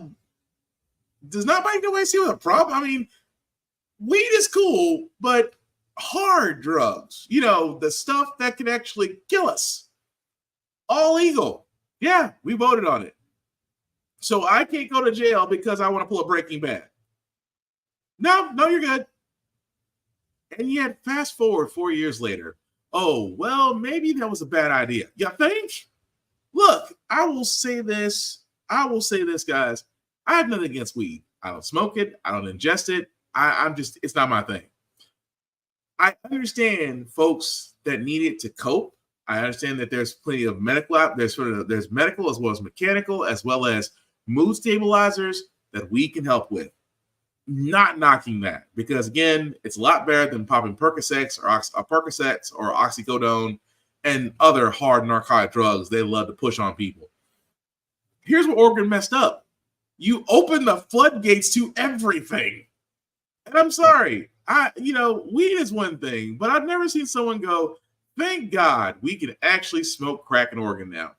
nobody see what the problem? I mean, weed is cool, but hard drugs, the stuff that can actually kill us, all legal. Yeah, we voted on it. So I can't go to jail because I want to pull a Breaking Bad. No, you're good. And yet, fast forward 4 years later. Oh, well, maybe that was a bad idea. You think? Look, I will say this, guys. I have nothing against weed. I don't smoke it. I don't ingest it. It's not my thing. I understand folks that need it to cope. I understand that there's plenty of medical out. There's medical as well as mechanical, as well as mood stabilizers that we can help with. Not knocking that, because again, it's a lot better than popping Percocets or oxycodone and other hard narcotic drugs they love to push on people. Here's what Oregon messed up. You open the floodgates to everything. And I'm sorry, weed is one thing, but I've never seen someone go, thank God we can actually smoke crack in Oregon now.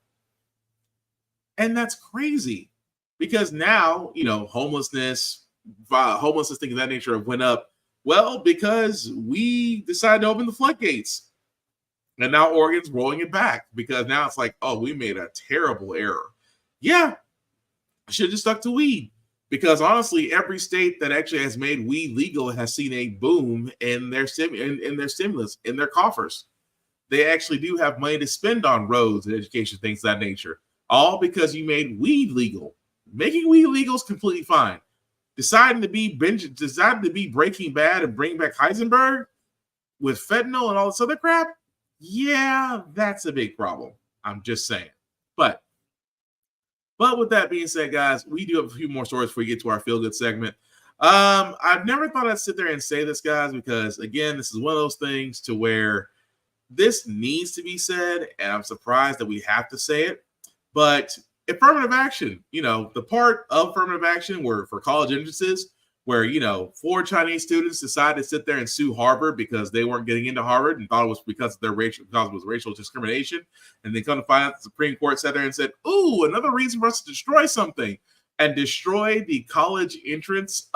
And that's crazy, because now, homelessness, things of that nature have went up. Well, because we decided to open the floodgates. And now Oregon's rolling it back, because now it's like, oh, we made a terrible error. Yeah, I should have just stuck to weed, because honestly, every state that actually has made weed legal has seen a boom in their stimulus, in their coffers. They actually do have money to spend on roads and education, things of that nature, all because you made weed legal. Making weed legal is completely fine. Deciding to be Breaking Bad and bring back Heisenberg with fentanyl and all this other crap, yeah, that's a big problem. I'm just saying. But with that being said, guys, we do have a few more stories before we get to our feel good segment. I've never thought I'd sit there and say this, guys, because again, this is one of those things to where this needs to be said, and I'm surprised that we have to say it. But affirmative action, the part of affirmative action where for college entrances, where 4 Chinese students decided to sit there and sue Harvard because they weren't getting into Harvard and thought it was because of their racial, because it was racial discrimination, and then come to find out the Supreme Court sat there and said, "Ooh, another reason for us to destroy something," and destroy the college entrance,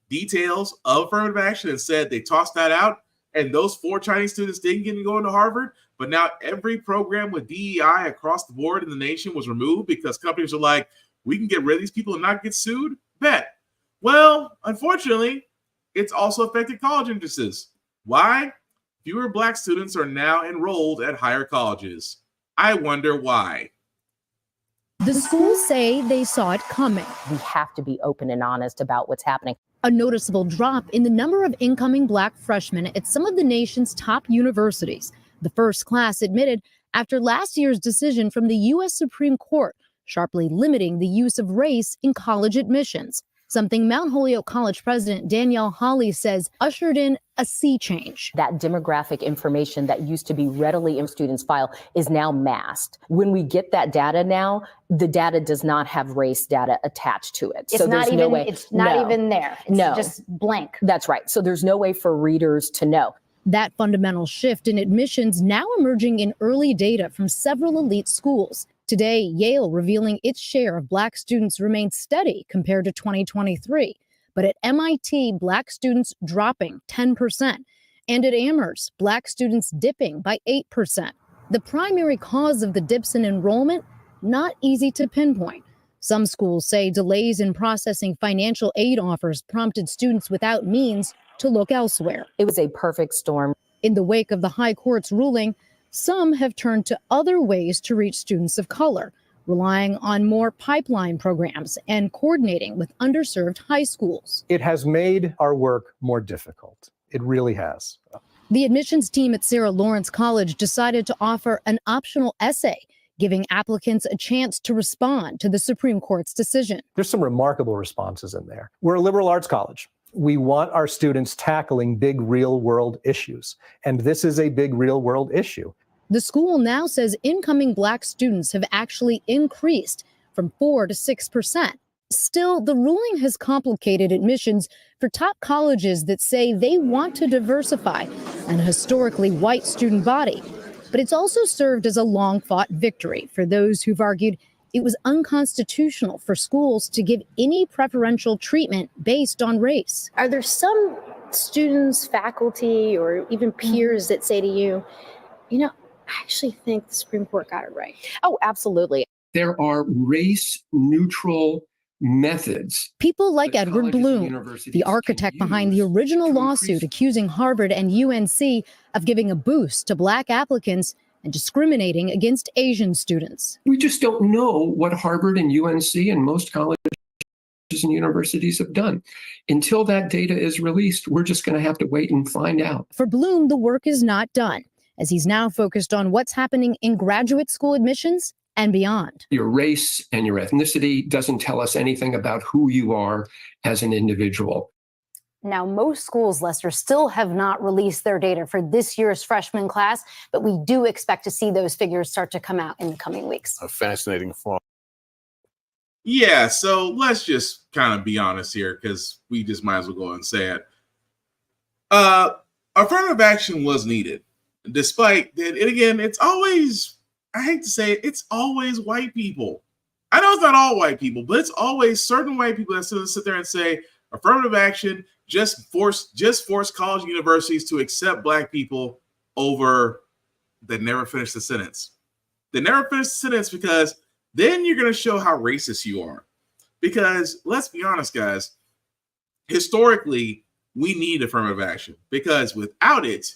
details of affirmative action, and said they tossed that out, and those 4 Chinese students didn't get to go into Harvard. But now every program with DEI across the board in the nation was removed because companies are like, we can get rid of these people and not get sued. Bet. Well, unfortunately, it's also affected college entrances. Why? Fewer black students are now enrolled at higher colleges. I wonder why. The schools say they saw it coming. We have to be open and honest about what's happening. A noticeable drop in the number of incoming black freshmen at some of the nation's top universities. The first class admitted after last year's decision from the U.S. Supreme Court, sharply limiting the use of race in college admissions. Something Mount Holyoke College President Danielle Hawley says ushered in a sea change. That demographic information that used to be readily in students' file is now masked. When we get that data now, the data does not have race data attached to it. It's so not there's even, no way. it's not even there. It's just blank. That's right. So there's no way for readers to know. That fundamental shift in admissions now emerging in early data from several elite schools. Today, Yale revealing its share of black students remains steady compared to 2023. But at MIT, black students dropping 10%. And at Amherst, black students dipping by 8%. The primary cause of the dips in enrollment, not easy to pinpoint. Some schools say delays in processing financial aid offers prompted students without means to look elsewhere. It was a perfect storm. In the wake of the high court's ruling, some have turned to other ways to reach students of color, relying on more pipeline programs and coordinating with underserved high schools. It has made our work more difficult. It really has. The admissions team at Sarah Lawrence College decided to offer an optional essay, giving applicants a chance to respond to the Supreme Court's decision. There's some remarkable responses in there. We're a liberal arts college. We want our students tackling big real world issues. And this is a big real world issue. The school now says incoming black students have actually increased from 4 to 6%. Still, the ruling has complicated admissions for top colleges that say they want to diversify an historically white student body. But it's also served as a long-fought victory for those who've argued it was unconstitutional for schools to give any preferential treatment based on race. Are there some students, faculty, or even peers that say to you, you know, I actually think the Supreme Court got it right? Oh, absolutely. There are race-neutral methods. People like Edward Bloom, the architect behind the original lawsuit accusing Harvard and UNC of giving a boost to black applicants and discriminating against Asian students. We just don't know what Harvard and UNC and most colleges and universities have done. Until that data is released, we're just going to have to wait and find out. For Bloom, the work is not done, as he's now focused on what's happening in graduate school admissions and beyond. Your race and your ethnicity doesn't tell us anything about who you are as an individual. Now, most schools, Lester, still have not released their data for this year's freshman class, but we do expect to see those figures start to come out in the coming weeks. A fascinating fall. Yeah, so let's just kind of be honest here, because we just might as well go and say it. Affirmative action was needed, despite that. And again, it's always, I hate to say it, it's always white people. I know it's not all white people, but it's always certain white people that sit there and say affirmative action just force college universities to accept black people over. They never finish the sentence. They never finish the sentence, because then you're going to show how racist you are. Because let's be honest, guys, historically, we need affirmative action, because without it,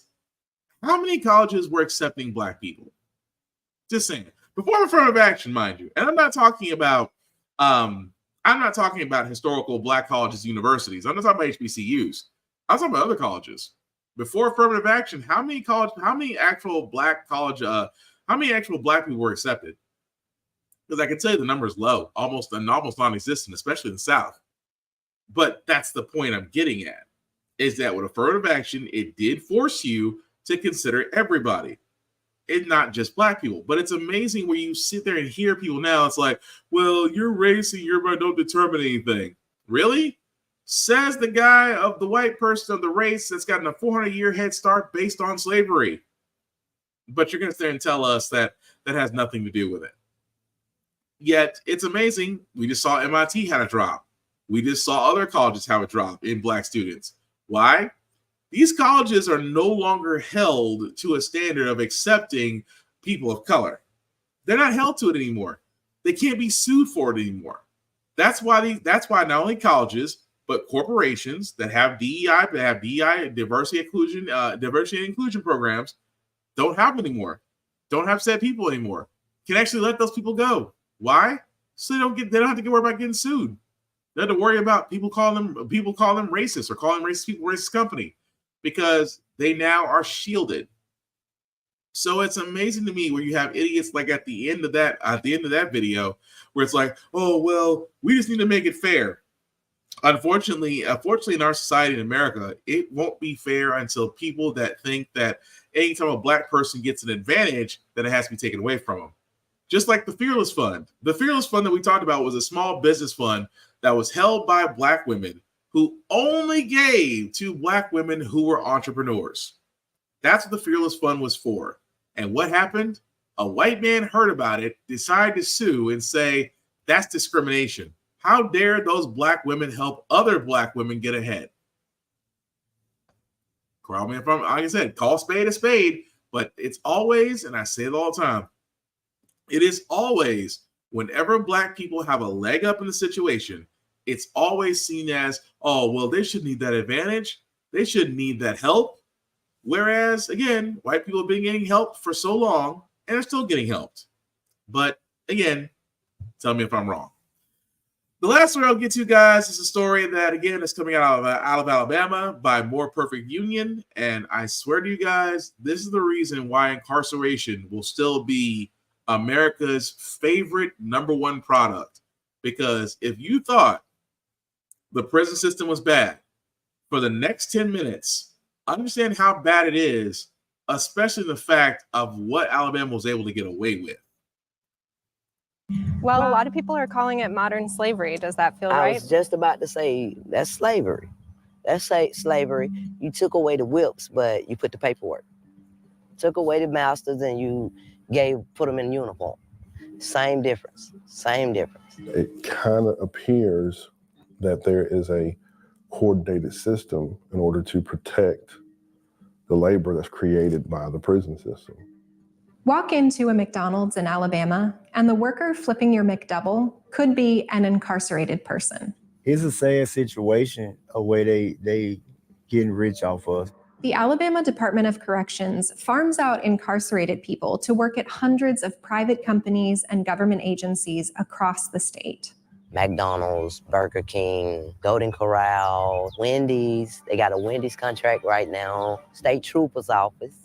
how many colleges were accepting black people? Just saying. Before affirmative action, mind you. And I'm not talking about historical black colleges, universities. I'm not talking about HBCUs. I'm talking about other colleges. Before affirmative action, how many actual black people were accepted? Because I can tell you the number is low, almost non-existent, especially in the South. But that's the point I'm getting at, is that with affirmative action, it did force you to consider everybody. It's not just black people. But it's amazing where you sit there and hear people now. It's like, well, your race and your don't determine anything. Really? Says the guy of the white person of the race that's gotten a 400-year head start based on slavery. But you're going to sit there and tell us that that has nothing to do with it. Yet it's amazing. We just saw MIT had a drop. We just saw other colleges have a drop in black students. Why? These colleges are no longer held to a standard of accepting people of color. They're not held to it anymore. They can't be sued for it anymore. That's why not only colleges but corporations that have DEI, diversity and inclusion programs don't have anymore. Don't have said people anymore. Can actually let those people go. Why? So they don't have to worry about getting sued. They don't have to worry about people calling them racist or calling racist people racist company, because they now are shielded. So it's amazing to me where you have idiots like at the end of that video where it's like, oh well, we just need to make it fair. Unfortunately, in our society in America, it won't be fair until people that think that anytime a black person gets an advantage, that it has to be taken away from them. Just like the Fearless Fund. The Fearless Fund that we talked about was a small business fund that was held by black women who only gave to black women who were entrepreneurs. That's what the Fearless Fund was for. And what happened? A white man heard about it, decided to sue and say, that's discrimination. How dare those black women help other black women get ahead? Call me if I'm, like I said, call spade a spade, but it's always, and I say it all the time, it is always, whenever black people have a leg up in the situation, it's always seen as, oh, well, they should need that advantage. They shouldn't need that help. Whereas, again, white people have been getting help for so long and are still getting helped. But again, tell me if I'm wrong. The last story I'll get to, guys, is a story that, again, is coming out of Alabama by More Perfect Union. And I swear to you guys, this is the reason why incarceration will still be America's favorite #1 product. Because if you thought the prison system was bad, for the next 10 minutes, understand how bad it is, especially the fact of what Alabama was able to get away with. Well, a lot of people are calling it modern slavery. Does that feel right? I was just about to say, that's slavery. That's slavery. You took away the whips, but you put the paperwork. Took away the masters and you put them in uniform. Same difference. Same difference. It kind of appears that there is a coordinated system in order to protect the labor that's created by the prison system. Walk into a McDonald's in Alabama, and the worker flipping your McDouble could be an incarcerated person. It's a sad situation of where they getting rich off us. The Alabama Department of Corrections farms out incarcerated people to work at hundreds of private companies and government agencies across the state. McDonald's, Burger King, Golden Corral, Wendy's. They got a Wendy's contract right now. State Trooper's office.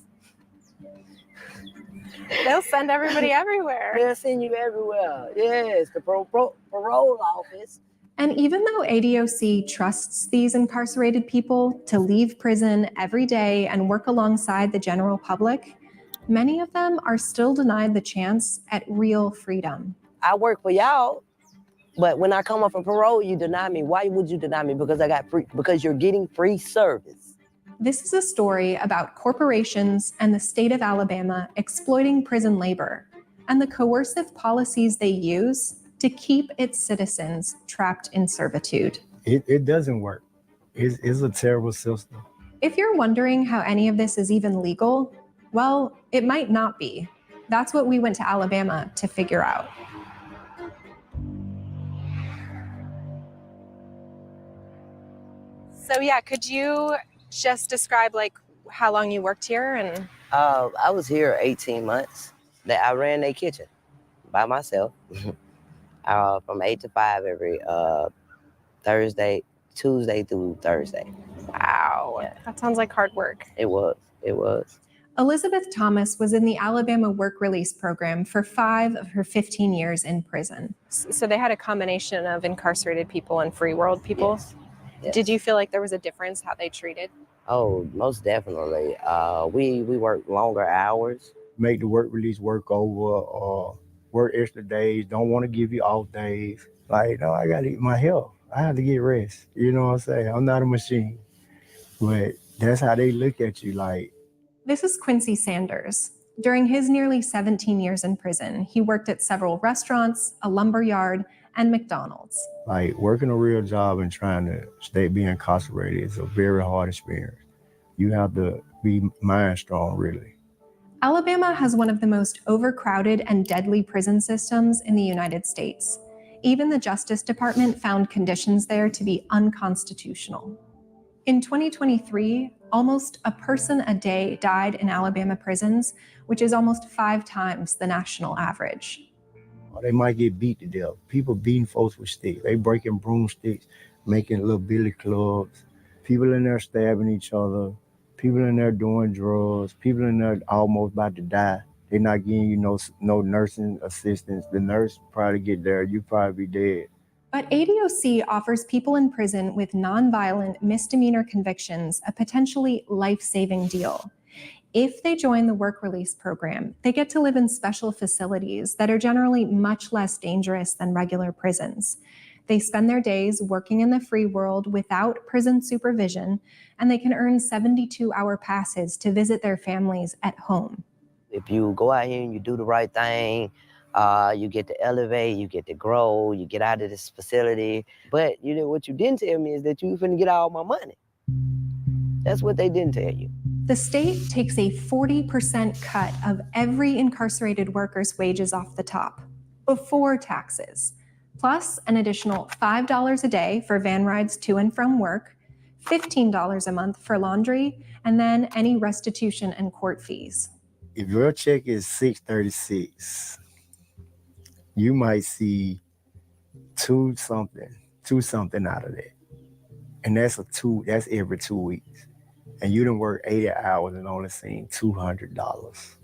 They'll send everybody everywhere. They'll send you everywhere. Yes, the parole office. And even though ADOC trusts these incarcerated people to leave prison every day and work alongside the general public, many of them are still denied the chance at real freedom. I work for y'all, but when I come up from parole, you deny me. Why would you deny me? Because you're getting free service. This is a story about corporations and the state of Alabama exploiting prison labor and the coercive policies they use to keep its citizens trapped in servitude. It doesn't work. It's a terrible system. If you're wondering how any of this is even legal, well, it might not be. That's what we went to Alabama to figure out. So yeah, could you just describe like how long you worked here? And I was here 18 months. I ran their kitchen by myself. From 8 to 5 every Tuesday through Thursday. Wow, yeah. That sounds like hard work. It was. Elizabeth Thomas was in the Alabama Work Release Program for 5 of her 15 years in prison. So they had a combination of incarcerated people and free world people. Yes. Did you feel like there was a difference how they treated? Oh, most definitely. We work longer hours. Make the work release work over, work extra days, don't want to give you off days. Like, no, I got to eat my health. I have to get rest. You know what I'm saying? I'm not a machine. But that's how they look at you, like. This is Quincy Sanders. During his nearly 17 years in prison, he worked at several restaurants, a lumber yard, and McDonald's. Like, working a real job and trying to be incarcerated is a very hard experience. You have to be mind strong, really. Alabama has one of the most overcrowded and deadly prison systems in the United States. Even the Justice Department found conditions there to be unconstitutional. In 2023, almost a person a day died in Alabama prisons, which is almost 5 times the national average. They might get beat to death. People beating folks with sticks. They breaking broomsticks, making little billy clubs. People in there stabbing each other. People in there doing drugs. People in there almost about to die. They're not giving you no nursing assistance. The nurse probably get there, you probably be dead. But ADOC offers people in prison with nonviolent misdemeanor convictions a potentially life-saving deal. If they join the work release program, they get to live in special facilities that are generally much less dangerous than regular prisons. They spend their days working in the free world without prison supervision, and they can earn 72-hour passes to visit their families at home. If you go out here and you do the right thing, you get to elevate, you get to grow, you get out of this facility. But what you didn't tell me is that you finna get all my money. That's what they didn't tell you. The state takes a 40% cut of every incarcerated worker's wages off the top, before taxes, plus an additional $5 a day for van rides to and from work, $15 a month for laundry, and then any restitution and court fees. If your check is $636, you might see two something out of that. And that's every 2 weeks. And you done work 80 hours and only seen $200.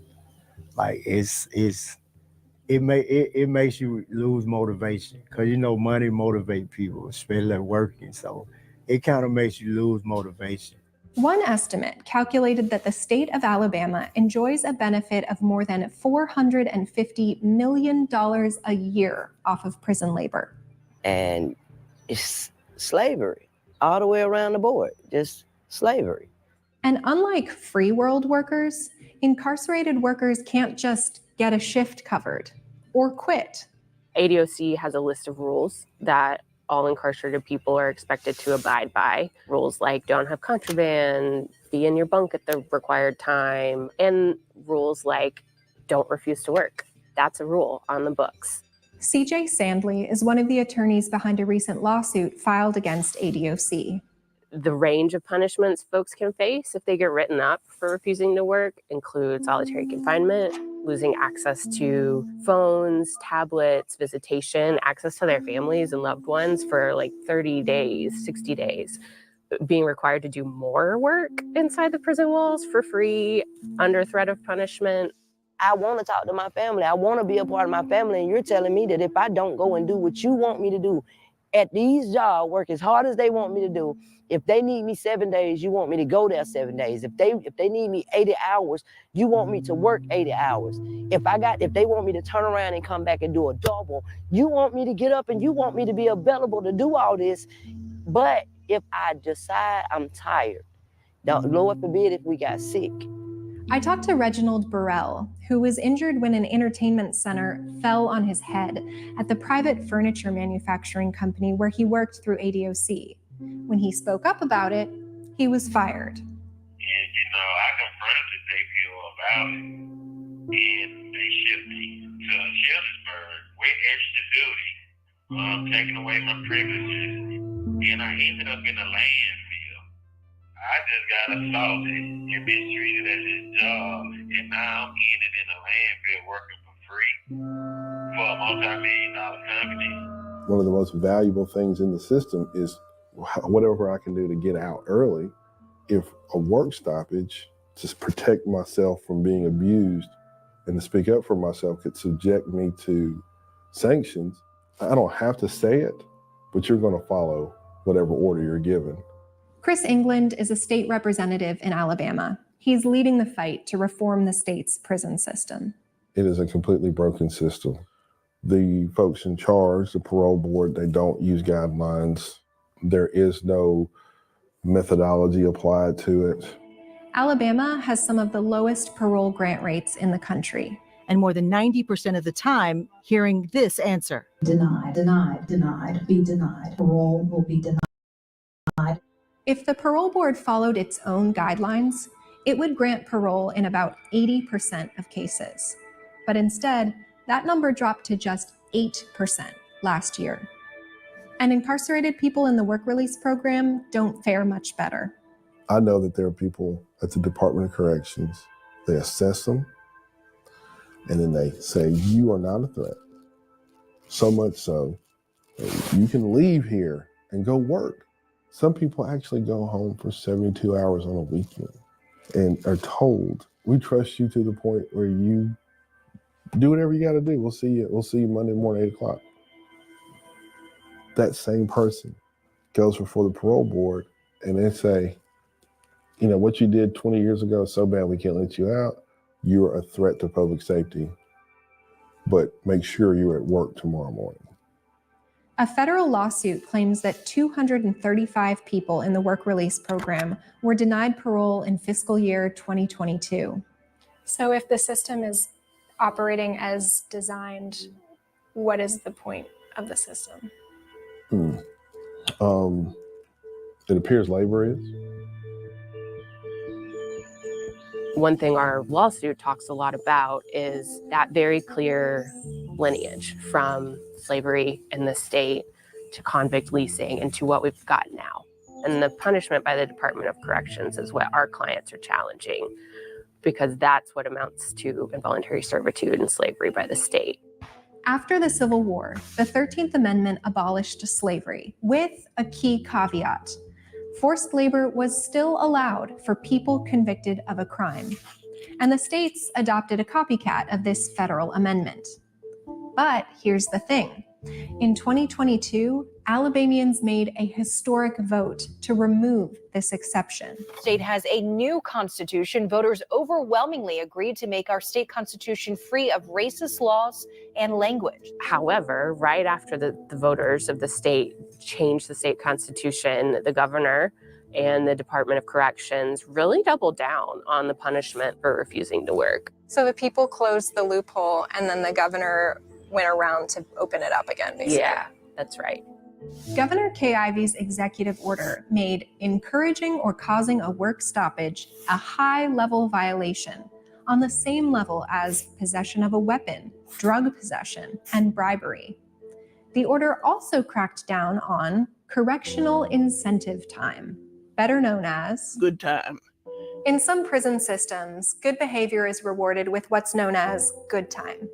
Like it makes you lose motivation, because money motivates people, especially working. So it kind of makes you lose motivation. One estimate calculated that the state of Alabama enjoys a benefit of more than $450 million a year off of prison labor. And it's slavery all the way around the board, just slavery. And unlike free world workers, incarcerated workers can't just get a shift covered or quit. ADOC has a list of rules that all incarcerated people are expected to abide by. Rules like don't have contraband, be in your bunk at the required time, and rules like don't refuse to work. That's a rule on the books. CJ Sandley is one of the attorneys behind a recent lawsuit filed against ADOC. The range of punishments folks can face if they get written up for refusing to work include solitary confinement, losing access to phones, tablets, visitation, access to their families and loved ones for like 30 days, 60 days, being required to do more work inside the prison walls for free under threat of punishment. I want to talk to my family. I want to be a part of my family. And you're telling me that if I don't go and do what you want me to do at these jobs, work as hard as they want me to do, if they need me 7 days, you want me to go there 7 days. If they need me 80 hours, you want me to work 80 hours. If they want me to turn around and come back and do a double, you want me to get up and you want me to be available to do all this. But if I decide I'm tired, Lord forbid if we got sick. I talked to Reginald Burrell, who was injured when an entertainment center fell on his head at the private furniture manufacturing company where he worked through ADOC. When he spoke up about it, he was fired. And, I confronted the JPO about it, and they shipped me to Shieldsburg with extra duty, taking away my privileges, and I ended up in a landfill. I just got assaulted and mistreated at this job, and now I'm ended in a landfill working for free for a multi-million-dollar company. One of the most valuable things in the system is whatever I can do to get out early. If a work stoppage to protect myself from being abused and to speak up for myself could subject me to sanctions, I don't have to say it, but you're going to follow whatever order you're given. Chris England is a state representative in Alabama. He's leading the fight to reform the state's prison system. It is a completely broken system. The folks in charge, the parole board, they don't use guidelines. There is no methodology applied to it. Alabama has some of the lowest parole grant rates in the country. And more than 90% of the time, hearing this answer. Denied, denied, denied, be denied. Parole will be denied. If the parole board followed its own guidelines, it would grant parole in about 80% of cases. But instead, that number dropped to just 8%. last year. And incarcerated people in the work release program don't fare much better. I know that there are people at the Department of Corrections, they assess them, and then they say, you are not a threat. So much so, you can leave here and go work. Some people actually go home for 72 hours on a weekend and are told, we trust you to the point where you do whatever you got to do. We'll see you Monday morning, 8 o'clock. That same person goes before the parole board and they say, you know, what you did 20 years ago is so bad we can't let you out. You're a threat to public safety, but make sure you're at work tomorrow morning. A federal lawsuit claims that 235 people in the work release program were denied parole in fiscal year 2022. So if the system is operating as designed, what is the point of the system? It appears labor is. One thing our lawsuit talks a lot about is that very clear lineage from slavery in the state to convict leasing and to what we've got now. And the punishment by the Department of Corrections is what our clients are challenging, because that's what amounts to involuntary servitude and slavery by the state. After the Civil War, the 13th Amendment abolished slavery with a key caveat. Forced labor was still allowed for people convicted of a crime, and the states adopted a copycat of this federal amendment. But here's the thing. In 2022, Alabamians made a historic vote to remove this exception. The state has a new constitution. Voters overwhelmingly agreed to make our state constitution free of racist laws and language. However, right after the voters of the state changed the state constitution, the governor and the Department of Corrections really doubled down on the punishment for refusing to work. So the people closed the loophole and then the governor went around to open it up again, basically. Yeah, that's right. Governor Kay Ivey's executive order made encouraging or causing a work stoppage a high-level violation on the same level as possession of a weapon, drug possession, and bribery. The order also cracked down on correctional incentive time, better known as good time. In some prison systems, good behavior is rewarded with what's known as good time.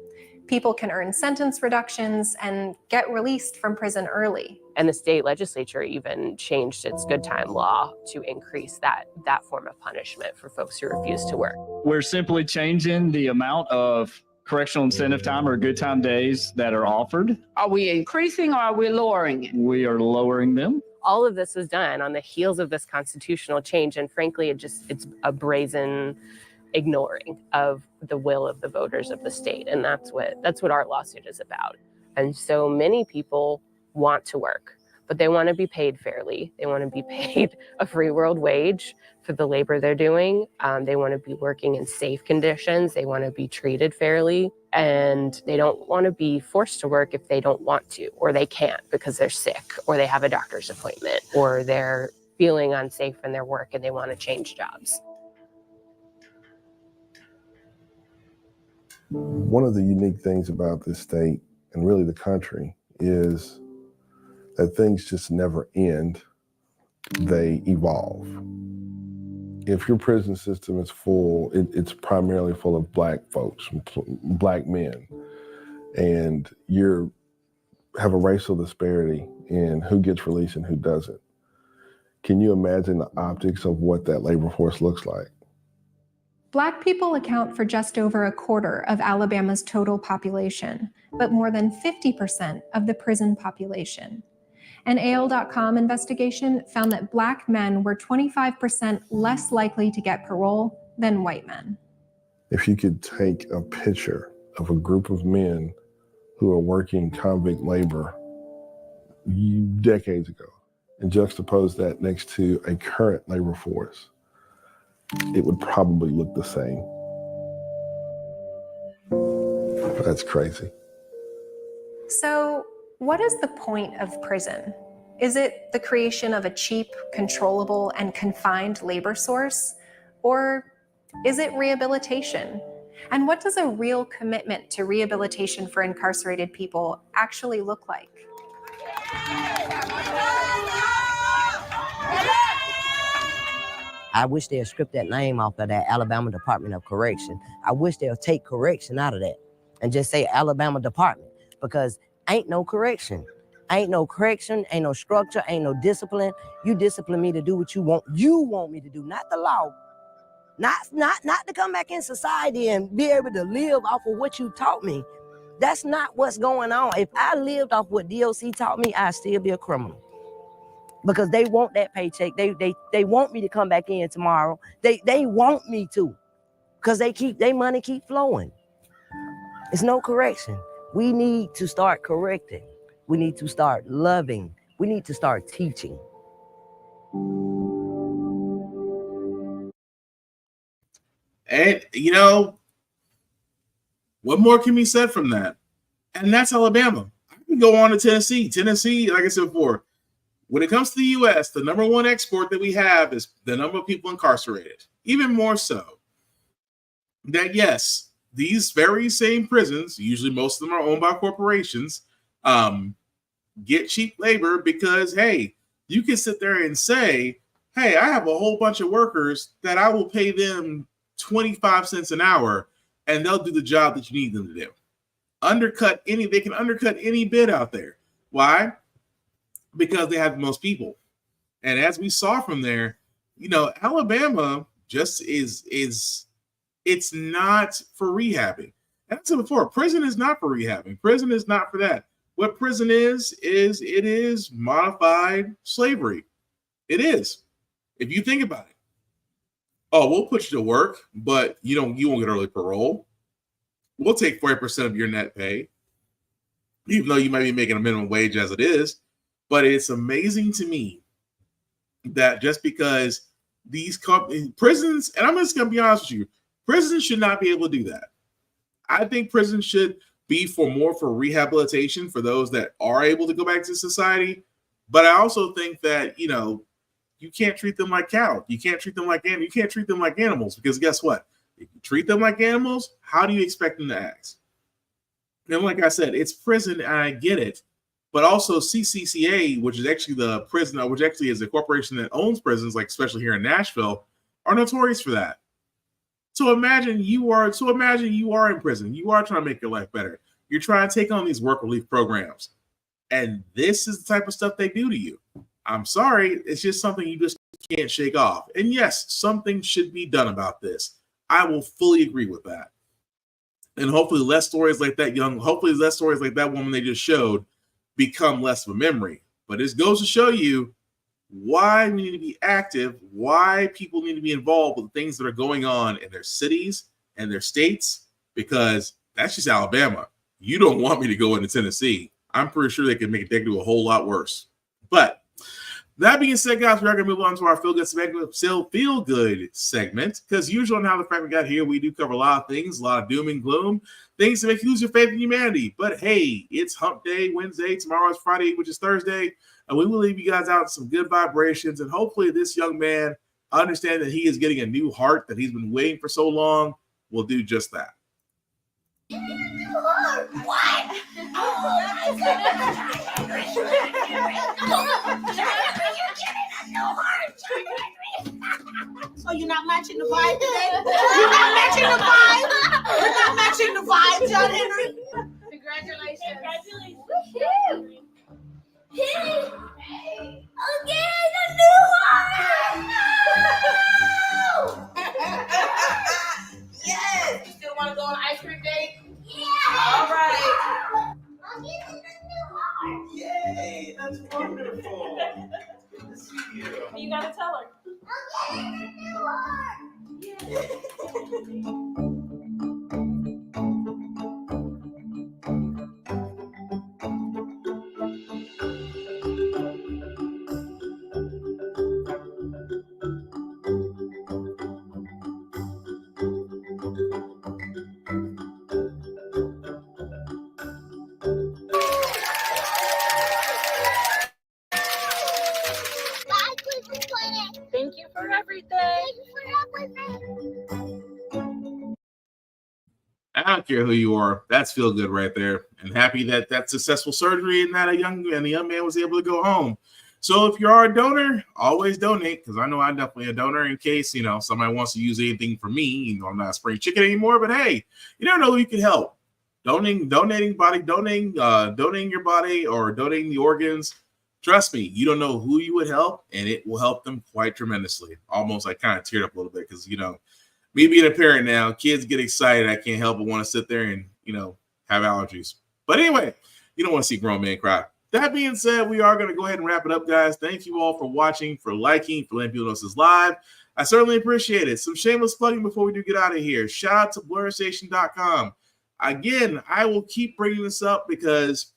People can earn sentence reductions and get released from prison early. And the state legislature even changed its good time law to increase that form of punishment for folks who refuse to work. We're simply changing the amount of correctional incentive time or good time days that are offered. Are we increasing or are we lowering it? We are lowering them. All of this was done on the heels of this constitutional change, and frankly, it's a brazen ignoring of the will of the voters of the state, and that's what our lawsuit is about. And so many people want to work, but they want to be paid fairly. They want to be paid a free world wage for the labor they're doing. They want to be working in safe conditions. They want to be treated fairly, and they don't want to be forced to work if they don't want to, or they can't because they're sick, or they have a doctor's appointment, or they're feeling unsafe in their work and they want to change jobs. One of the unique things about this state and really the country is that things just never end, they evolve. If your prison system is full, it's primarily full of Black folks, Black men, and you have a racial disparity in who gets released and who doesn't. Can you imagine the optics of what that labor force looks like? Black people account for just over a quarter of Alabama's total population, but more than 50% of the prison population. An AL.com investigation found that Black men were 25% less likely to get parole than white men. If you could take a picture of a group of men who are working convict labor decades ago and juxtapose that next to a current labor force, it would probably look the same. That's crazy. So, what is the point of prison? Is it the creation of a cheap, controllable, and confined labor source? Or is it rehabilitation? And what does a real commitment to rehabilitation for incarcerated people actually look like? I wish they'd strip that name off of that Alabama Department of Correction. I wish they'll take correction out of that and just say Alabama Department, because ain't no correction. Ain't no correction, ain't no structure, ain't no discipline. You discipline me to do what you want me to do, not the law. Not to come back in society and be able to live off of what you taught me. That's not what's going on. If I lived off what DOC taught me, I'd still be a criminal. Because they want that paycheck. They want me to come back in tomorrow. They want me to. Because they money keep flowing. It's no correction. We need to start correcting. We need to start loving. We need to start teaching. And, you know, what more can be said from that? And that's Alabama. I can go on to Tennessee. Tennessee, like I said before, when it comes to the U.S., the number one export that we have is the number of people incarcerated. Even more so that, yes, these very same prisons, usually most of them are owned by corporations, get cheap labor because, hey, you can sit there and say, hey, I have a whole bunch of workers that I will pay them 25 cents an hour and they'll do the job that you need them to do. They can undercut any bid out there. Why? Because they have the most people. And as we saw from there, you know, Alabama just it's not for rehabbing. And I said before, prison is not for rehabbing. Prison is not for that. What prison is it is modified slavery. It is. If you think about it. Oh, we'll put you to work, but you won't get early parole. We'll take 40% of your net pay, even though you might be making a minimum wage as it is. But it's amazing to me that just because these prisons, and I'm just going to be honest with you, prisons should not be able to do that. I think prisons should be more for rehabilitation for those that are able to go back to society. But I also think that, you know, you can't treat them like cattle. You can't treat them like animals. You can't treat them like animals, because guess what? If you treat them like animals, how do you expect them to act? And like I said, it's prison, and I get it. But also CCCA, which is actually the prison, which actually is a corporation that owns prisons, like especially here in Nashville, are notorious for that. So imagine you are in prison. You are trying to make your life better. You're trying to take on these work relief programs. And this is the type of stuff they do to you. I'm sorry, it's just something you just can't shake off. And yes, something should be done about this. I will fully agree with that. And hopefully less stories like that woman they just showed become less of a memory. But this goes to show you why we need to be active, why people need to be involved with things that are going on in their cities and their states, because that's just Alabama. You don't want me to go into Tennessee. I'm pretty sure they can do a whole lot worse. But that being said, guys, we're going to move on to our feel good segment, because usually on How the Frack We Got here, we do cover a lot of things, a lot of doom and gloom, things to make you lose your faith in humanity. But hey, it's Hump Day Wednesday. Tomorrow is Friday, which is Thursday, and we will leave you guys out with some good vibrations. And hopefully, this young man understand that he is getting a new heart that he's been waiting for so long. Will do just that. What? So you're not matching the vibe today? You're not matching the vibe? You're not matching the vibe, John Henry? Congratulations. Congratulations. Hey, I'm getting a new heart! No! Yes! You still want to go on an ice cream date? Yeah! All right. I'm getting a new heart! Yay! That's wonderful! Good to see you. You gotta tell her. I'm getting a new heart! Thank you for everything. Thank you for everything. I don't care who you are. That's feel good right there. And happy that that successful surgery and that the young man was able to go home. So if you are a donor, always donate, because I know I'm definitely a donor in case, somebody wants to use anything for me. I'm not a spring chicken anymore, but hey, you never know who you can help. Donating your body or donating the organs. Trust me, you don't know who you would help, and it will help them quite tremendously. Almost I kind of teared up a little bit because, me being a parent now, kids get excited. I can't help but want to sit there and, have allergies. But anyway, you don't want to see grown men cry. That being said, we are going to go ahead and wrap it up, guys. Thank you all for watching, for liking, for letting people know this is live. I certainly appreciate it. Some shameless plugging before we do get out of here. Shout out to BlurStation.com. Again, I will keep bringing this up because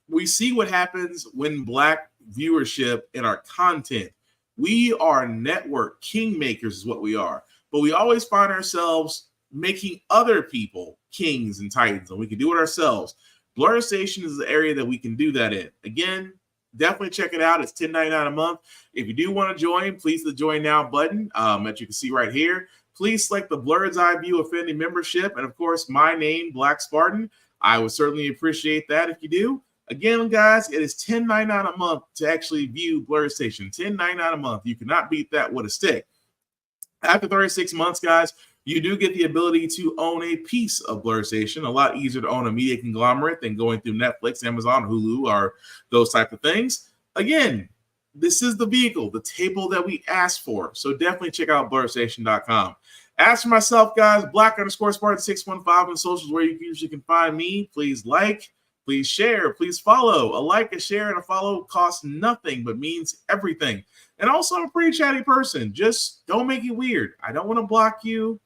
we see what happens when Black viewership in our content. We are network kingmakers is what we are. But we always find ourselves making other people kings and titans, and we can do it ourselves. Blur Station is the area that we can do that in. Again, definitely check it out. It's $10.99 a month. If you do want to join, please the Join Now button that you can see right here. Please select the Blur's Eye View Affinity membership. And, of course, my name, Black Spartan. I would certainly appreciate that if you do. Again, guys, it is $10.99 a month to actually view Blur Station. $10.99 a month. You cannot beat that with a stick. After 36 months, guys, you do get the ability to own a piece of Blur Station. A lot easier to own a media conglomerate than going through Netflix, Amazon, Hulu, or those type of things. Again, this is the vehicle, the table that we asked for. So definitely check out BlurStation.com. As for myself, guys, Black_Spartan615 on socials where you usually can find me. Please like, please share, please follow. A like, a share, and a follow costs nothing but means everything. And also, I'm a pretty chatty person. Just don't make it weird. I don't want to block you.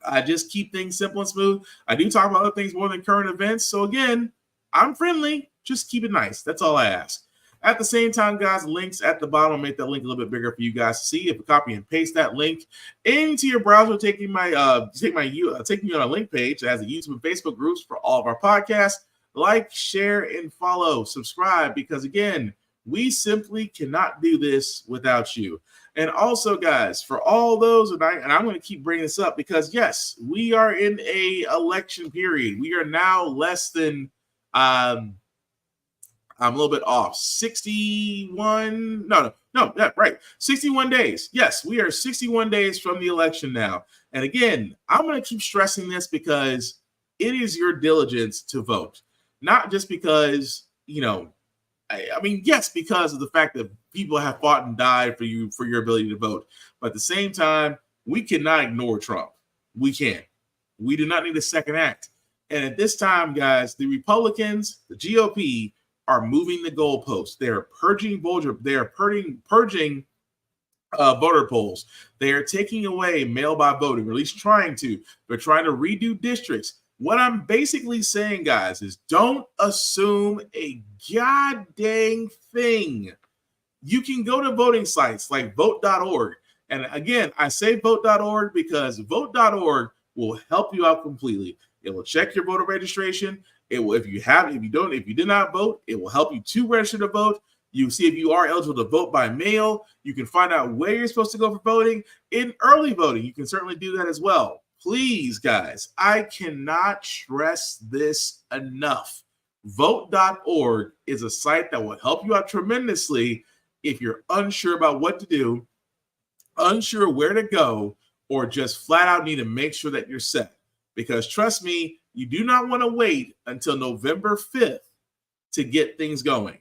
I just keep things simple and smooth. I do talk about other things more than current events. So again, I'm friendly. Just keep it nice. That's all I ask. At the same time, guys, links at the bottom. I'll make that link a little bit bigger for you guys to see. If you copy and paste that link into your browser, taking you on a link page that has the YouTube and Facebook groups for all of our podcasts. Like, share, and follow. Subscribe, because again, we simply cannot do this without you. And also, guys, for all those, and I'm going to keep bringing this up because, yes, we are in a election period. We are now less than, I'm a little bit off, 61 days. Yes, we are 61 days from the election now. And again, I'm going to keep stressing this because it is your diligence to vote. Not just because, yes, because of the fact that people have fought and died for your ability to vote. But at the same time, we cannot ignore Trump. We can't. We do not need a second act. And at this time, guys, the Republicans, the GOP, are moving the goalposts. They are purging voter polls. They are taking away mail by voting, or at least trying to. They're trying to redo districts. What I'm basically saying, guys, is don't assume a goddamn thing. You can go to voting sites like vote.org. And again, I say vote.org because vote.org will help you out completely. It will check your voter registration. It will, if you did not vote, it will help you to register to vote. You see if you are eligible to vote by mail. You can find out where you're supposed to go for voting. In early voting, you can certainly do that as well. Please, guys, I cannot stress this enough. Vote.org is a site that will help you out tremendously if you're unsure about what to do, unsure where to go, or just flat out need to make sure that you're set. Because trust me, you do not want to wait until November 5th to get things going.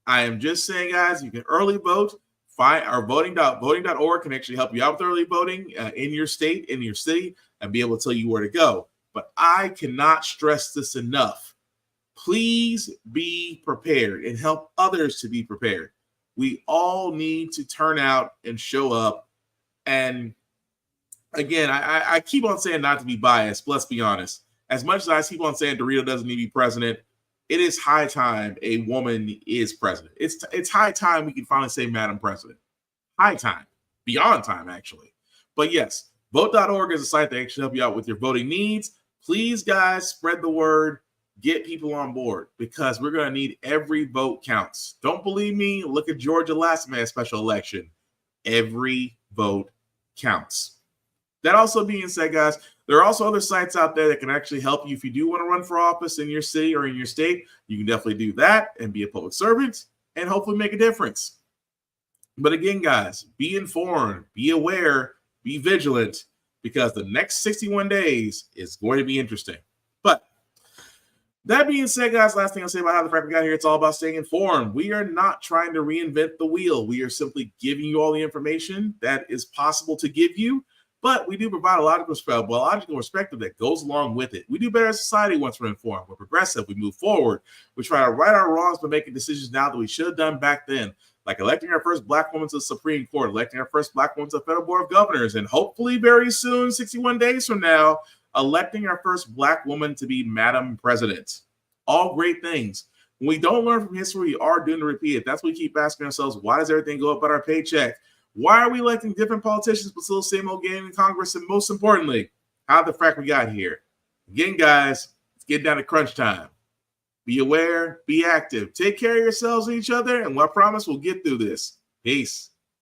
I am just saying, guys, you can early vote. Voting.org can actually help you out with early voting in your state, in your city, and be able to tell you where to go. But I cannot stress this enough. Please be prepared and help others to be prepared. We all need to turn out and show up. And again, I keep on saying not to be biased, but let's be honest. As much as I keep on saying Dorito doesn't need to be president, it is high time a woman is president. It's high time we can finally say Madam President. High time. Beyond time, actually. But yes, vote.org is a site that actually help you out with your voting needs. Please, guys, spread the word. Get people on board because we're going to need every vote counts. Don't believe me? Look at Georgia last man's special election. Every vote counts. That also being said, guys, There are also other sites out there that can actually help you if you do want to run for office in your city or in your state. You can definitely do that and be a public servant and hopefully make a difference. But again, guys, be informed, be aware, be vigilant, because the next 61 days is going to be interesting. But that being said, guys, last thing I'll say about how the Frack We Got here, it's all about staying informed. We are not trying to reinvent the wheel. We are simply giving you all the information that is possible to give you, but we do provide a logical perspective that goes along with it. We do better as a society once we're informed. We're progressive. We move forward. We try to right our wrongs by making decisions now that we should have done back then, like electing our first Black woman to the Supreme Court, electing our first Black woman to the Federal Board of Governors, and hopefully very soon, 61 days from now, electing our first Black woman to be Madam President. All great things. When we don't learn from history, we are doomed to repeat it. That's what we keep asking ourselves. Why does everything go up but our paycheck? Why are we electing different politicians but still the same old game in Congress? And most importantly, how the frack we got here? Again, guys, let's get down to crunch time. Be aware, be active. Take care of yourselves and each other, and I promise we'll get through this. Peace.